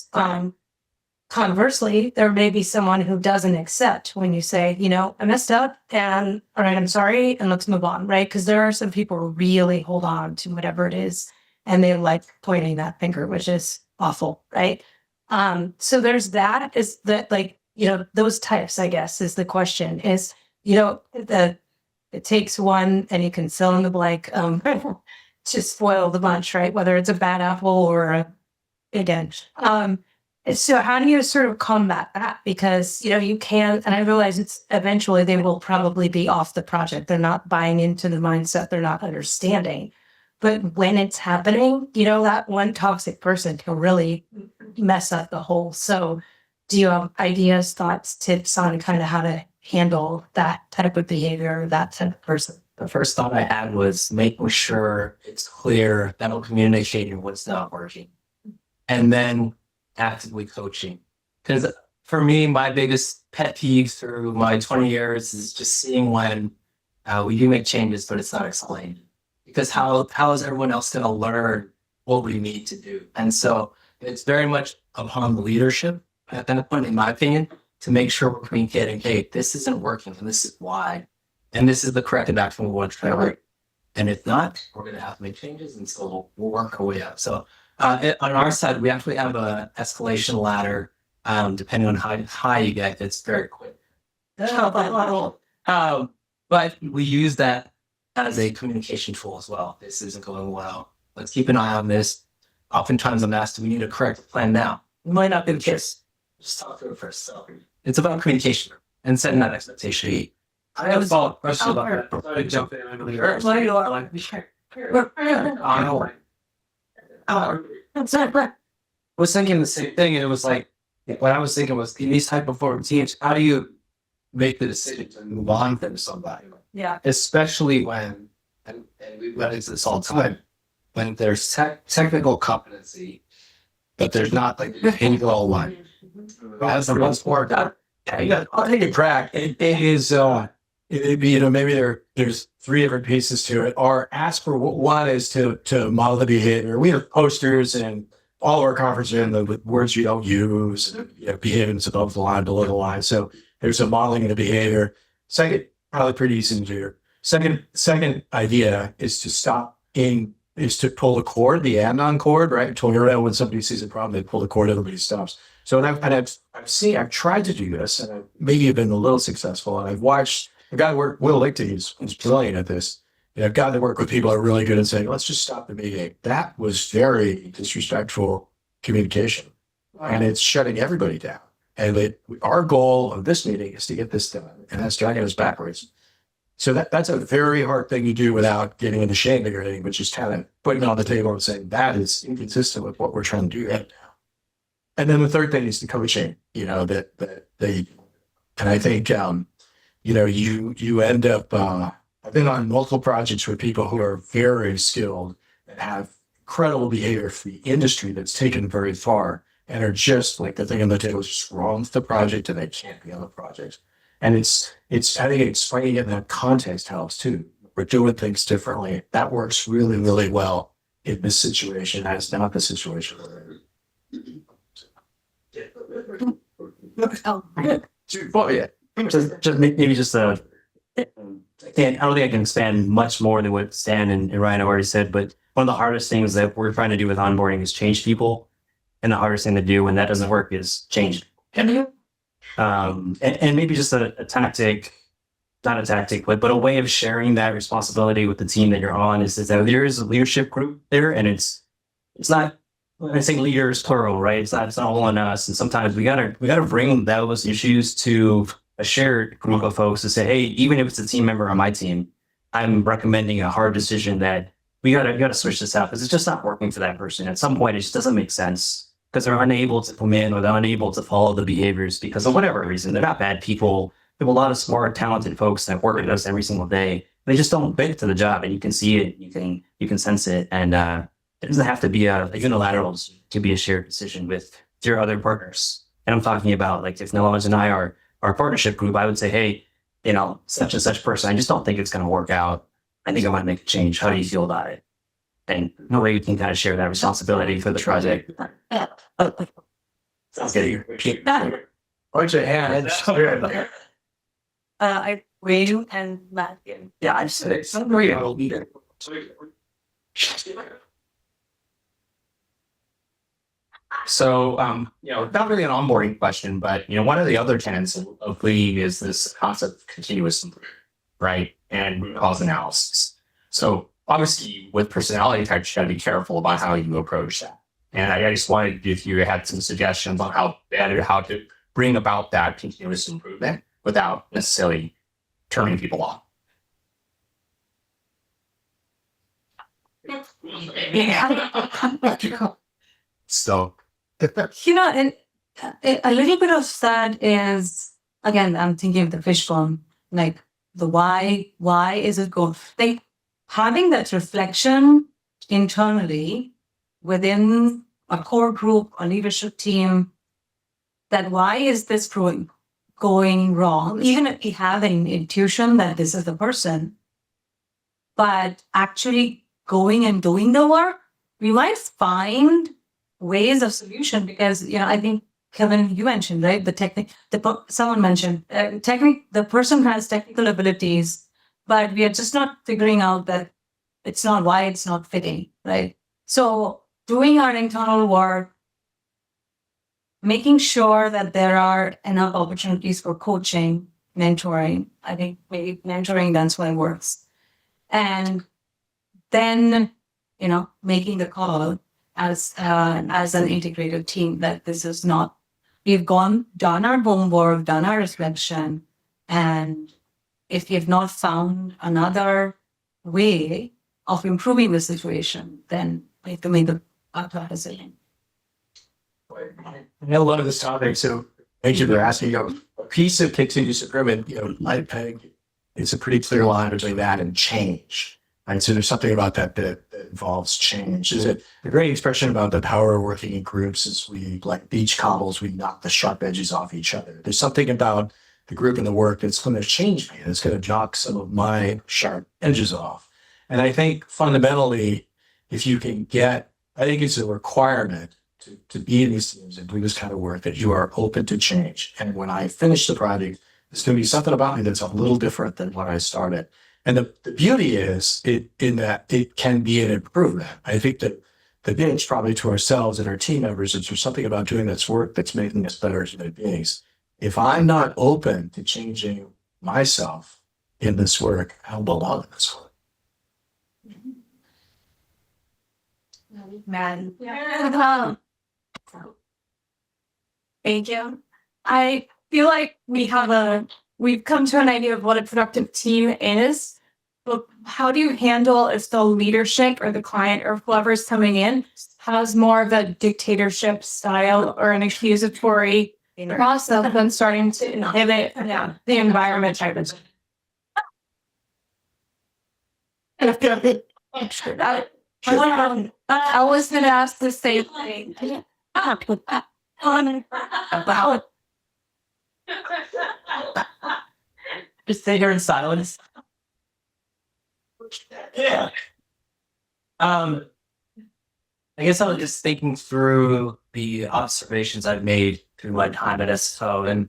conversely, there may be someone who doesn't accept when you say, you know, I messed up and all right, I'm sorry, and let's move on, right? Because there are some people who really hold on to whatever it is and they like pointing that finger, which is awful, right? So there's that is that like, you know, those types, I guess, is the question is, you know, it takes one and you can fill in the blank to spoil the bunch, right? Whether it's a bad apple or again. So how do you sort of combat that? Because, you know, you can, and I realize it's eventually they will probably be off the project. They're not buying into the mindset. They're not understanding. But when it's happening, you know, that one toxic person can really mess up the whole. So do you have ideas, thoughts, tips on kind of how to handle that type of behavior, that type of person? The first thought I had was making sure it's clear that I'm communicating what's not working. And then actively coaching. Because for me, my biggest pet peeve through my 20 years is just seeing when we do make changes, but it's not explained. Because how is everyone else going to learn what we need to do? And so it's very much upon the leadership at that point, in my opinion, to make sure we're communicating, hey, this isn't working and this is why. And this is the corrective action we want to try to work. And if not, we're going to have to make changes, and so we'll work our way up. So on our side, we actually have an escalation ladder. Depending on how high you get, it's very quick. But we use that as a communication tool as well. This isn't going well. Let's keep an eye on this. Oftentimes I'm asked, do we need a corrective plan now? It might not be the case. Just talk through it first. So it's about communication and setting that expectation. I have a follow-up question about that. Sorry to jump in. I was thinking the same thing, and it was like, what I was thinking was, in these high performing teams, how do you make the decision to move on from somebody? Yeah. Especially when, and we run into this all the time, when there's technical competency, but there's not like the behavioral one. As the most more, I'll take a crack. It is, it'd be, you know, maybe there's three different pieces to it. Or ask for one is to model the behavior. We have posters and all of our conferences in the words you don't use, you know, behaving above the line, below the line. So there's a modeling of the behavior. Second, probably pretty easy to do. Second idea is to pull the cord, the add-on cord, right? Toyota, when somebody sees a problem, they pull the cord, everybody stops. So I've tried to do this, and I've maybe been a little successful. And I've watched a guy work, Will Lichty, who's brilliant at this. And I've gotten to work with people who are really good at saying, let's just stop the meeting. That was very disrespectful communication. And it's shutting everybody down. And our goal of this meeting is to get this done. And that's driving us backwards. So that's a very hard thing to do without getting into shaming or anything, but just kind of putting it on the table and saying that is inconsistent with what we're trying to do right now. And then the third thing is the coaching, you know, that they, and I think, you know, you end up, I've been on multiple projects with people who are very skilled and have incredible behavior for the industry that's taken very far, and are just like the thing on the table is just wrong with the project and they can't be on the project. And it's I think explaining it in that context helps too. We're doing things differently. That works really, really well in this situation. That's not the situation. I don't think I can expand much more than what Stan and Ryan have already said, but one of the hardest things that we're trying to do with onboarding is change people. And the hardest thing to do when that doesn't work is change. And maybe just a tactic, not a tactic, but a way of sharing that responsibility with the team that you're on is that there is a leadership group there, and it's not, when I say leaders plural, right? It's not all on us. And sometimes we gotta bring those issues to a shared group of folks to say, hey, even if it's a team member on my team, I'm recommending a hard decision that we gotta switch this out because it's just not working for that person. At some point, it just doesn't make sense because they're unable to come in or they're unable to follow the behaviors because of whatever reason. They're not bad people. We have a lot of smart, talented folks that work with us every single day. They just don't fit to the job, and you can see it, you can sense it, and it doesn't have to be a unilateral. It can be a shared decision with your other partners. And I'm talking about like if Nelaj and I are our partnership group, I would say, hey, you know, such and such person, I just don't think it's going to work out. I think I might make a change. How do you feel about it? And no way you can kind of share that responsibility for the project. Sounds good. Put your hand. I Wayne and Matt. Yeah, I just said it's real. So, not really an onboarding question, but one of the other tenets of lean is this concept of continuous improvement, right? And root cause analysis. So, obviously, with personality types, you got to be careful about how you approach that. And I just wanted if you had some suggestions on how to bring about that continuous improvement without necessarily turning people off. So, And a little bit of that is, again, I'm thinking of the fishbone, like the why is it going? Like having that reflection internally within a core group, a leadership team, that why is this going wrong? Even if we have an intuition that this is the person, but actually going and doing the work, we might find ways of solution because, I think, Kevin, you mentioned, right? Someone mentioned, the person has technical abilities, but we are just not figuring out that it's not why it's not fitting, right? So doing our internal work, making sure that there are enough opportunities for coaching, mentoring. I think maybe mentoring, that's why it works. And then, making the call as an integrated team that this is not, we've done our homework, done our reflection, and if you've not found another way of improving the situation, then we have to make the decision. I love this topic. So, thank you for asking. A piece of continuous improvement, I think it's a pretty clear line between that and change. And so there's something about that involves change. Is it a great expression about the power of working in groups is we, like beach cobbles, we knock the sharp edges off each other. There's something about the group and the work that's going to change me. It's going to knock some of my sharp edges off. And I think fundamentally, if you can I think it's a requirement to be in these teams and do this kind of work that you are open to change. And when I finish the project, there's going to be something about me that's a little different than when I started. And the beauty is in that it can be an improvement. I think that the pitch probably to ourselves and our team members is there's something about doing this work that's making us better as human beings. If I'm not open to changing myself in this work, I don't belong in this work. Man. Thank you. I feel like we've come to an idea of what a productive team is, but how do you handle if the leadership or the client or whoever's coming in has more of a dictatorship style or an accusatory process than starting to inhibit the environment type of thing? I was going to ask the same thing. About Just sit here in silence. Yeah. I guess I was just thinking through the observations I've made through my time at SO, and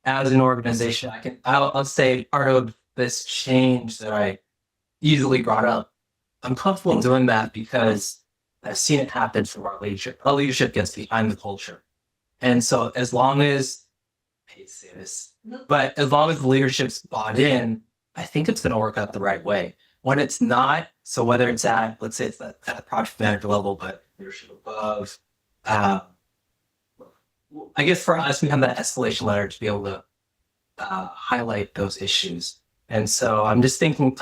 as an organization, I'll say part of this change that I easily brought up. I'm comfortable doing that because I've seen it happen from our leadership. Our leadership gets behind the culture, and so as long as I hate to say this, but as long as the leadership's bought in, I think it's going to work out the right way. When it's not, so whether it's let's say it's at a project manager level, but leadership above, I guess for us, we have that escalation ladder to be able to highlight those issues. And so I'm just thinking,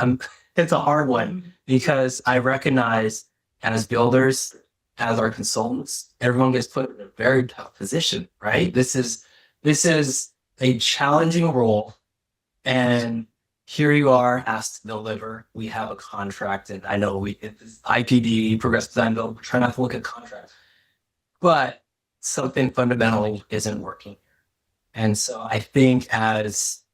it's a hard one because I recognize as builders, as our consultants, everyone gets put in a very tough position, right? This is a challenging role, and here you are asked to deliver. We have a contract, and I know it's IPD, Progressive Design Build, we're trying not to look at contracts, but something fundamentally isn't working. And so I think I'll just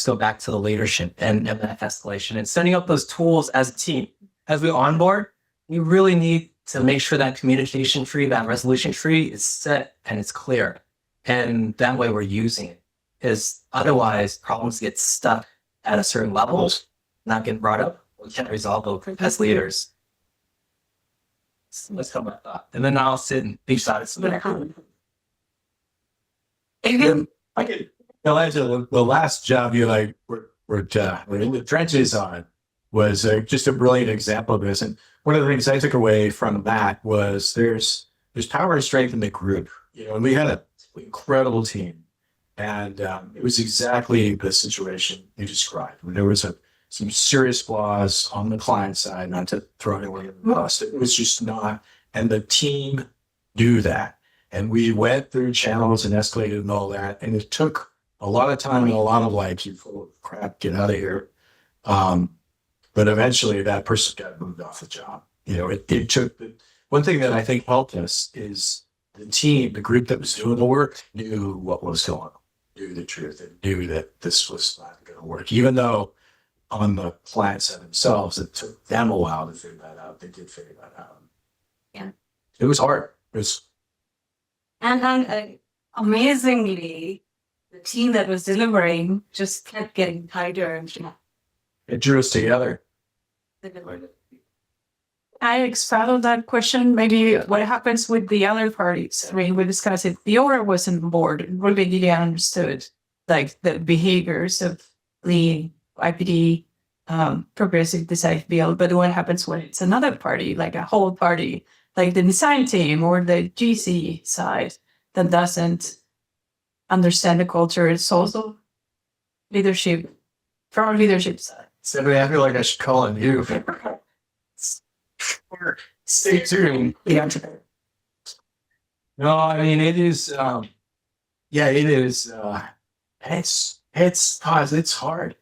go back to the leadership and that escalation and setting up those tools as a team. As we onboard, we really need to make sure that communication tree, that resolution tree is set and it's clear. And that way we're using it. Because otherwise problems get stuck at a certain level, not getting brought up. We can't resolve them as leaders. So let's come with that. And then I'll sit and think about it. I could, Elijah, the last job you like were in the trenches on was just a brilliant example of this. And one of the things I took away from that was there's power and strength in the group. You know, and we had an incredible team, and it was exactly the situation you described. When there was some serious flaws on the client side, not to throw anyone in the bus. It was just not, and the team knew that. And we went through channels and escalated and all that. And it took a lot of time and a lot of like, you full of crap, get out of here. But eventually that person got moved off the job. You know, it took, one thing that I think helped us is the team, the group that was doing the work knew what was going on, knew the truth, and knew that this was not going to work. Even though on the client side themselves, it took them a while to figure that out. They did figure that out. Yeah. It was hard. It was. And amazingly, the team that was delivering just kept getting tighter and It drew us together. I expand on that question. Maybe what happens with the other parties? I mean, we discussed it. The owner wasn't on board. Really understood like the behaviors of the IPD, progressive design field. But what happens when it's another party, like a whole party, like the design team or the GC side that doesn't understand the culture? It's also leadership from our leadership side. Stephanie, I feel like I should call on you. Stay tuned. Yeah. No, I mean it is. Yeah, it is. It's hard.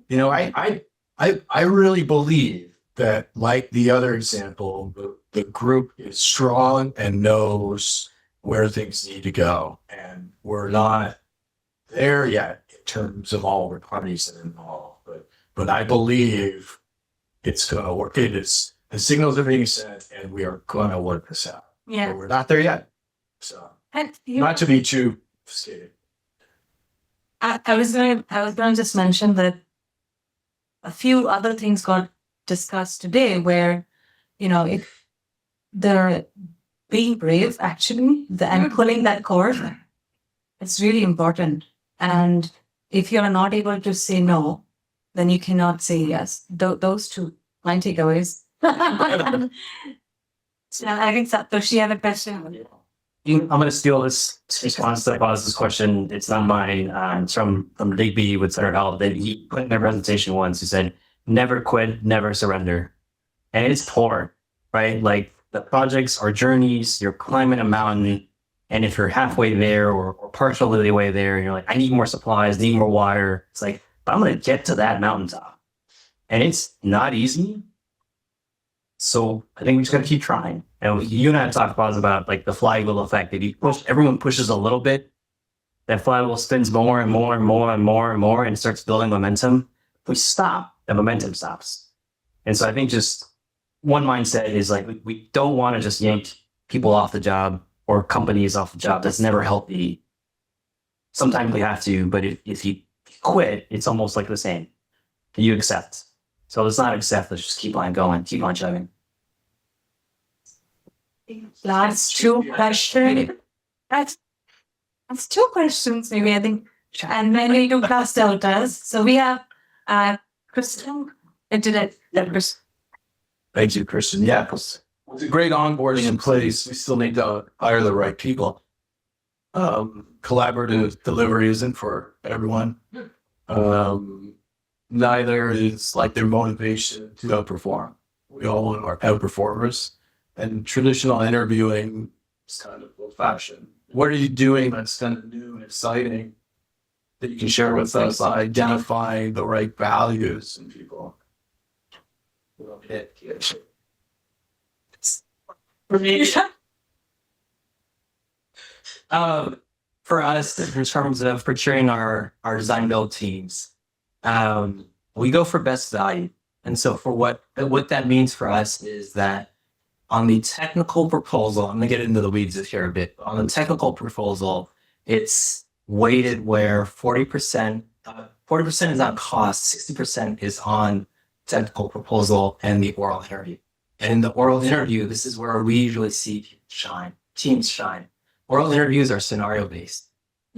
You know, I really believe that, like the other example, the group is strong and knows where things need to go, and we're not there yet in terms of all the parties that are involved. But I believe it's going to work. It is. The signals are being sent, and we are going to work this out. Yeah. But we're not there yet. So, And not to be too skated. I was gonna just mention that a few other things got discussed today where, you know, if they're being brave actually, and pulling that cord, it's really important. And if you're not able to say no, then you cannot say yes. Those two, my takeaways. So I think Satoshi had a question. I'm going to steal this response to this question. It's not mine. It's from Digby with Center Health. That he put in their presentation once. He said, "Never quit, never surrender," and it's poor, right? Like the projects are journeys. You're climbing a mountain, and if you're halfway there or partially the way there, and you're like, "I need more supplies, need more wire," it's like, but I'm going to get to that mountaintop, and it's not easy. So I think we just got to keep trying. And you and I have talked about like the flywheel effect. If you push, everyone pushes a little bit, that flywheel spins more and more and more and more and more and starts building momentum. If we stop, the momentum stops. And so I think just one mindset is like, we don't want to just yank people off the job or companies off the job. That's never healthy. Sometimes we have to, but if you quit, it's almost like the same. You accept. So let's not accept, let's just keep on going, keep on chugging. Last two questions. That's two questions, maybe, I think. And then we do class deltas. So we have Kristen, internet deltas. Thank you, Christian. Yeah, with a great onboarding in place, we still need to hire the right people. Collaborative delivery isn't for everyone. Neither is like their motivation to outperform. We all want our outperformers, and traditional interviewing is kind of old fashioned. What are you doing that's kind of new and exciting that you can share with us on identifying the right values in people? For me, for us, in terms of procuring our design build teams, we go for best value. And so for what that means for us is that On the technical proposal, I'm gonna get into the weeds here a bit. On the technical proposal, it's weighted where 40% is on cost, 60% is on technical proposal and the oral interview. And in the oral interview, this is where we usually see people shine, teams shine. Oral interviews are scenario based.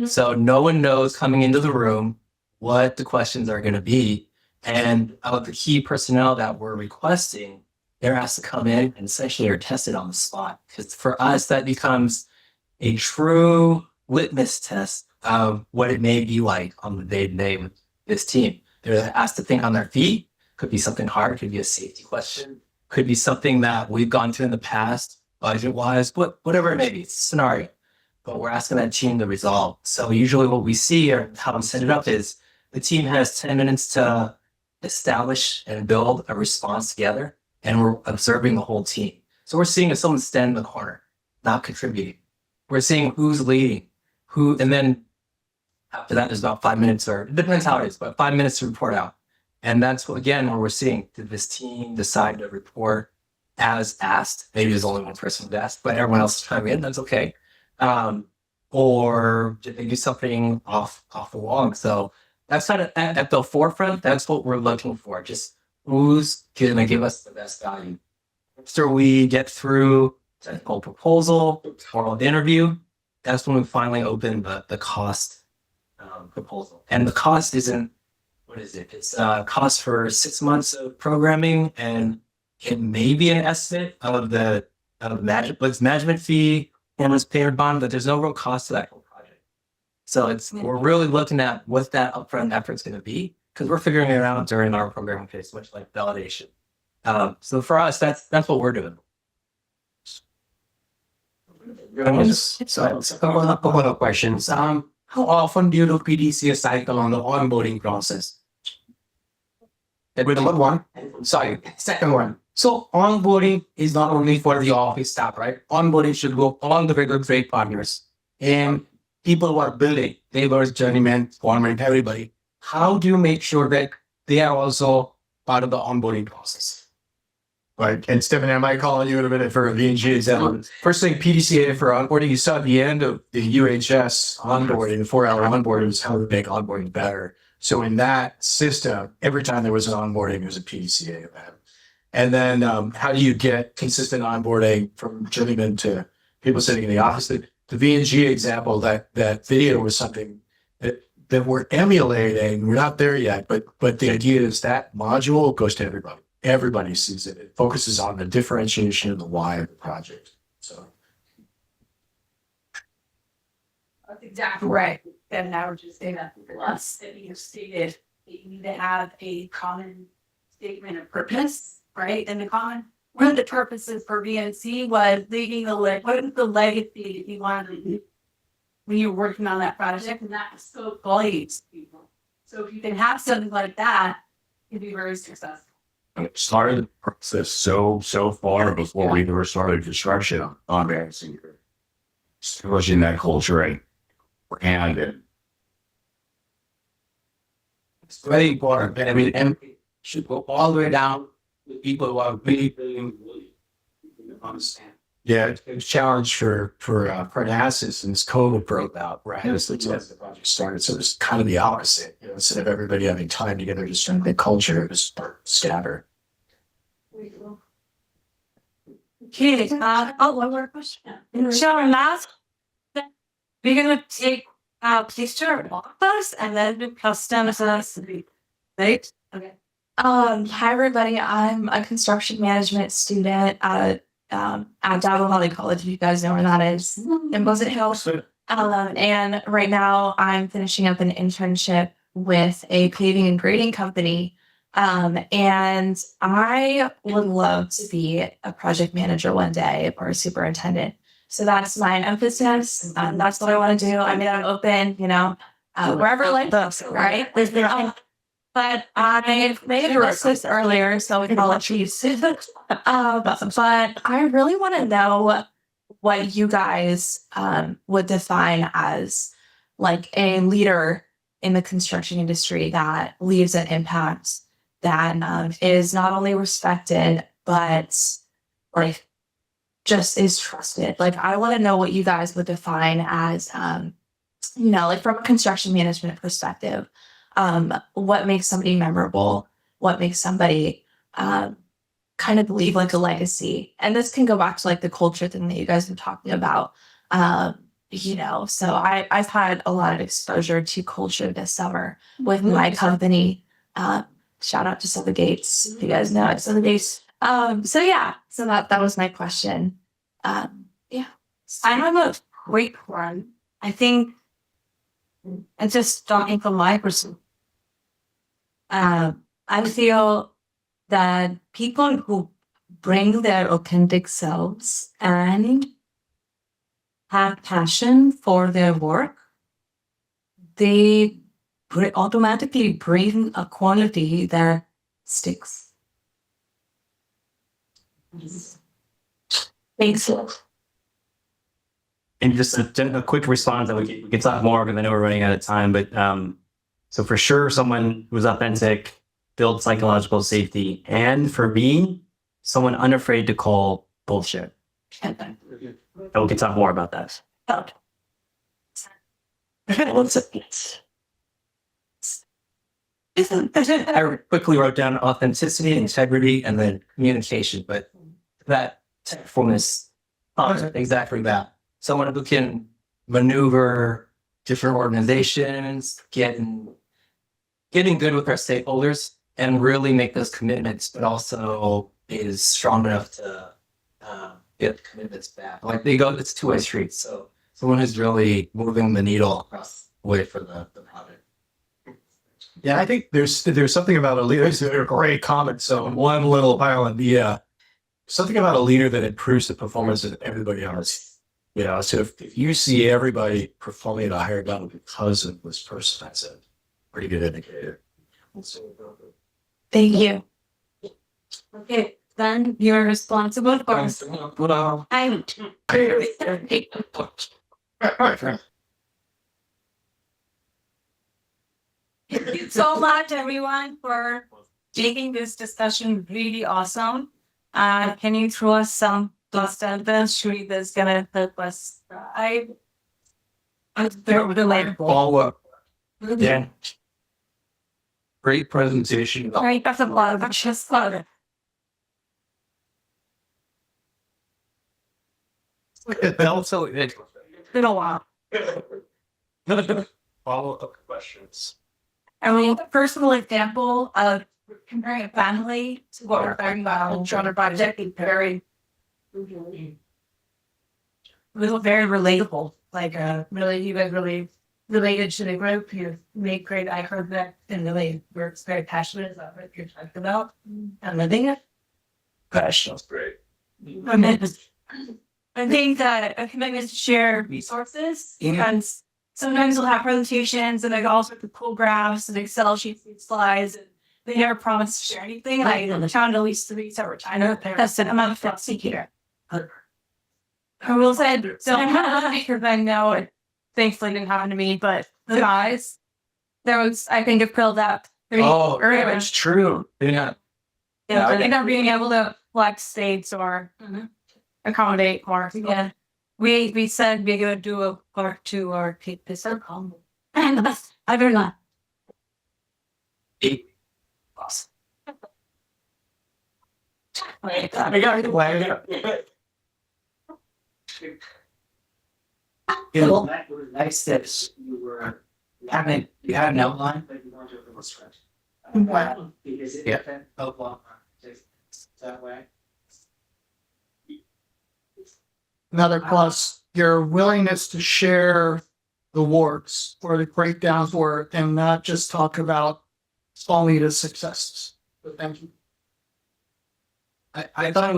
So no one knows coming into the room what the questions are going to be. And of the key personnel that we're requesting, they're asked to come in and essentially are tested on the spot. Because for us, that becomes a true litmus test of what it may be like on the day-to-day with this team. They're asked to think on their feet. Could be something hard, could be a safety question, could be something that we've gone through in the past, budget-wise, whatever it may be, it's a scenario. But we're asking that team to resolve. So usually what we see or how we set it up is the team has 10 minutes to establish and build a response together, and we're observing the whole team. So we're seeing if someone's standing in the corner, not contributing. We're seeing who's leading, and then after that, there's about 5 minutes, or it depends how it is, but 5 minutes to report out. And that's what, again, where we're seeing, did this team decide to report as asked? Maybe there's only one person who's asked, but everyone else is chiming in, that's okay. Or did they do something off the wall? So that's kind of at the forefront. That's what we're looking for. Just who's going to give us the best value. After we get through technical proposal, oral interview, that's when we finally open the cost proposal. And the cost isn't, what is it? It's cost for 6 months of programming, and it may be an estimate of the management fee and this payment bond, but there's no real cost to that whole project. So we're really looking at what that upfront effort's going to be, because we're figuring it out during our programming phase, much like validation. So for us, that's what we're doing. So a couple of questions. How often do you do PDCA cycle on the onboarding process? With number one, sorry, second one. So onboarding is not only for the office staff, right? Onboarding should go all the way to trade partners and people who are building, laborers, journeymen, foremen, everybody. How do you make sure that they are also part of the onboarding process? Right. And Stephen, I might call on you in a minute for a VNG example. First thing, PDCA for onboarding, you saw at the end of the UHS onboarding, the 4-hour onboarding is how to make onboarding better. So in that system, every time there was an onboarding, there was a PDCA event. And then how do you get consistent onboarding from journeymen to people sitting in the office? The VNG example, that video was something that we're emulating. We're not there yet, but the idea is that module goes to everybody. Everybody sees it. It focuses on the differentiation and the why of the project. So That's exactly right. And I would just say that plus that you stated that you need to have a common statement of purpose, right? And the common one of the purposes for VNC was leaving what is the legacy that you want to leave when you're working on that project, and that so values people. So if you can have something like that, you'd be very successful. It started the process so far before we ever started construction on Madison. Pushing that culture and it's very important. I mean, and it should go all the way down to people who are really understand. yeah, it's a challenge for Parnassus since COVID broke out, right? As the project started. So it's kind of the opposite. You know, instead of everybody having time together, just trying to make culture, just scatter. Okay, one more question. Sure, last. We're gonna take picture of us and then do customs, right? Okay. Hi everybody. I'm a construction management student at Dago Valley College, if you guys know where that is, in Buzzard Hill. And right now I'm finishing up an internship with a paving and grading company. And I would love to be a project manager one day or a superintendent. So that's my emphasis. That's what I want to do. I mean, I'm open, wherever life goes, right? But I may have addressed this earlier, so apologies. But I really want to know what you guys would define as like a leader in the construction industry that leaves an impact that is not only respected, but like just is trusted. Like I want to know what you guys would define as, like from a construction management perspective, what makes somebody memorable, what makes somebody kind of leave like a legacy. And this can go back to like the culture thing that you guys have talking about. So I've had a lot of exposure to culture this summer with my company. Shout out to Southern Gates. You guys know it's Southern Gates. So that was my question. I have a great one. I think, and just talking from my perspective, I feel that people who bring their authentic selves and have passion for their work, they automatically bring a quality that sticks. Thanks. And just a quick response, and we can talk more because I know we're running out of time. But so for sure, someone who's authentic, builds psychological safety, and for me, someone unafraid to call bullshit. And we can talk more about that. I quickly wrote down authenticity, integrity, and then communication. But that form is exactly that. Someone who can maneuver different organizations, getting good with our stakeholders, and really make those commitments, but also is strong enough to get the commitments back. Like it's two-way street. So someone who's really moving the needle across the way for the project. Yeah, I think there's something about a leader. There's a great comment. So one little pile of something about a leader that improves the performance of everybody else. So if you see everybody performing at a higher level because of this person, that's a pretty good indicator. Thank you. Okay, then you're responsible for. Thank you so much, everyone, for making this discussion really awesome. Can you throw us some dust at this? Surely that's gonna help us. I'm very relatable. Follow up. Yeah. Great presentation. All right, that's a lot of just love it. Also, It's been a while. follow up questions. I mean, the personal example of comparing a family to what we're talking about on the project is very relatable. Like, really, you guys really related to the group. You make great eye contact and really works very passionate about what you're talking about and living it. That's great. I think that a commitment to share resources, because sometimes we'll have presentations and like all sorts of cool graphs and Excel sheets and slides, and they never promise to share anything. Like the town at least 3 separate times. That's an amount of fancy here. I will say, don't because I know it thankfully didn't happen to me, but the guys, there was, I think it filled up. It's true. Yeah, they're not being able to flex states or accommodate more. Yeah. We said we're gonna do a part 2 or keep this up. And the best I've ever done. Awesome. Nice steps. You had an outline, but you wanted to illustrate. Because it outline that way. Another plus, your willingness to share the warts or the breakdowns were, and not just talk about only the successes. But thank you. I thought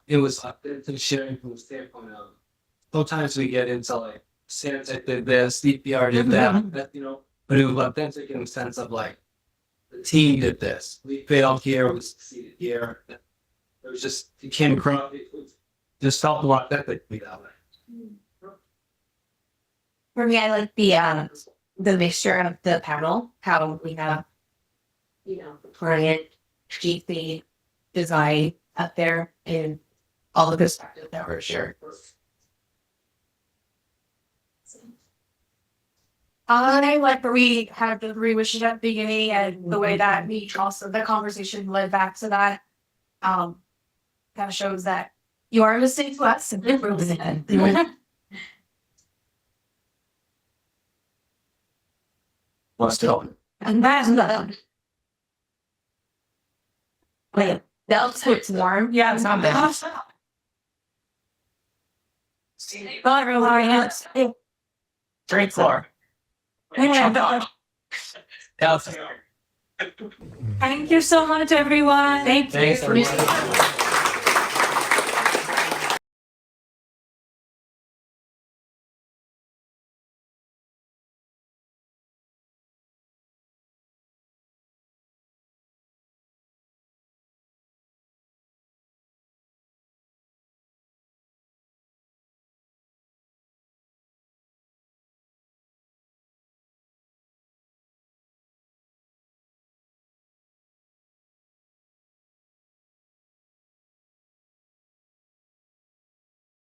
it was authentic sharing from the standpoint of sometimes we get into like Stantec did this, DPR did that, but it was authentic in the sense of like the team did this. We failed here, we succeeded here. It was just it came across. It just felt a lot authentically that way. For me, I like the mixture of the panel, how we have, client, GC, design up there, and all the perspective that were shared. I like where we had the three wishes at the beginning and the way that we also the conversation led back to that. Kind of shows that you are listening to us and we're listening. Let's do And that's the wait, that's what's warm. Yeah, it's not bad. Not really. Great floor. Thank you so much, everyone. Thanks for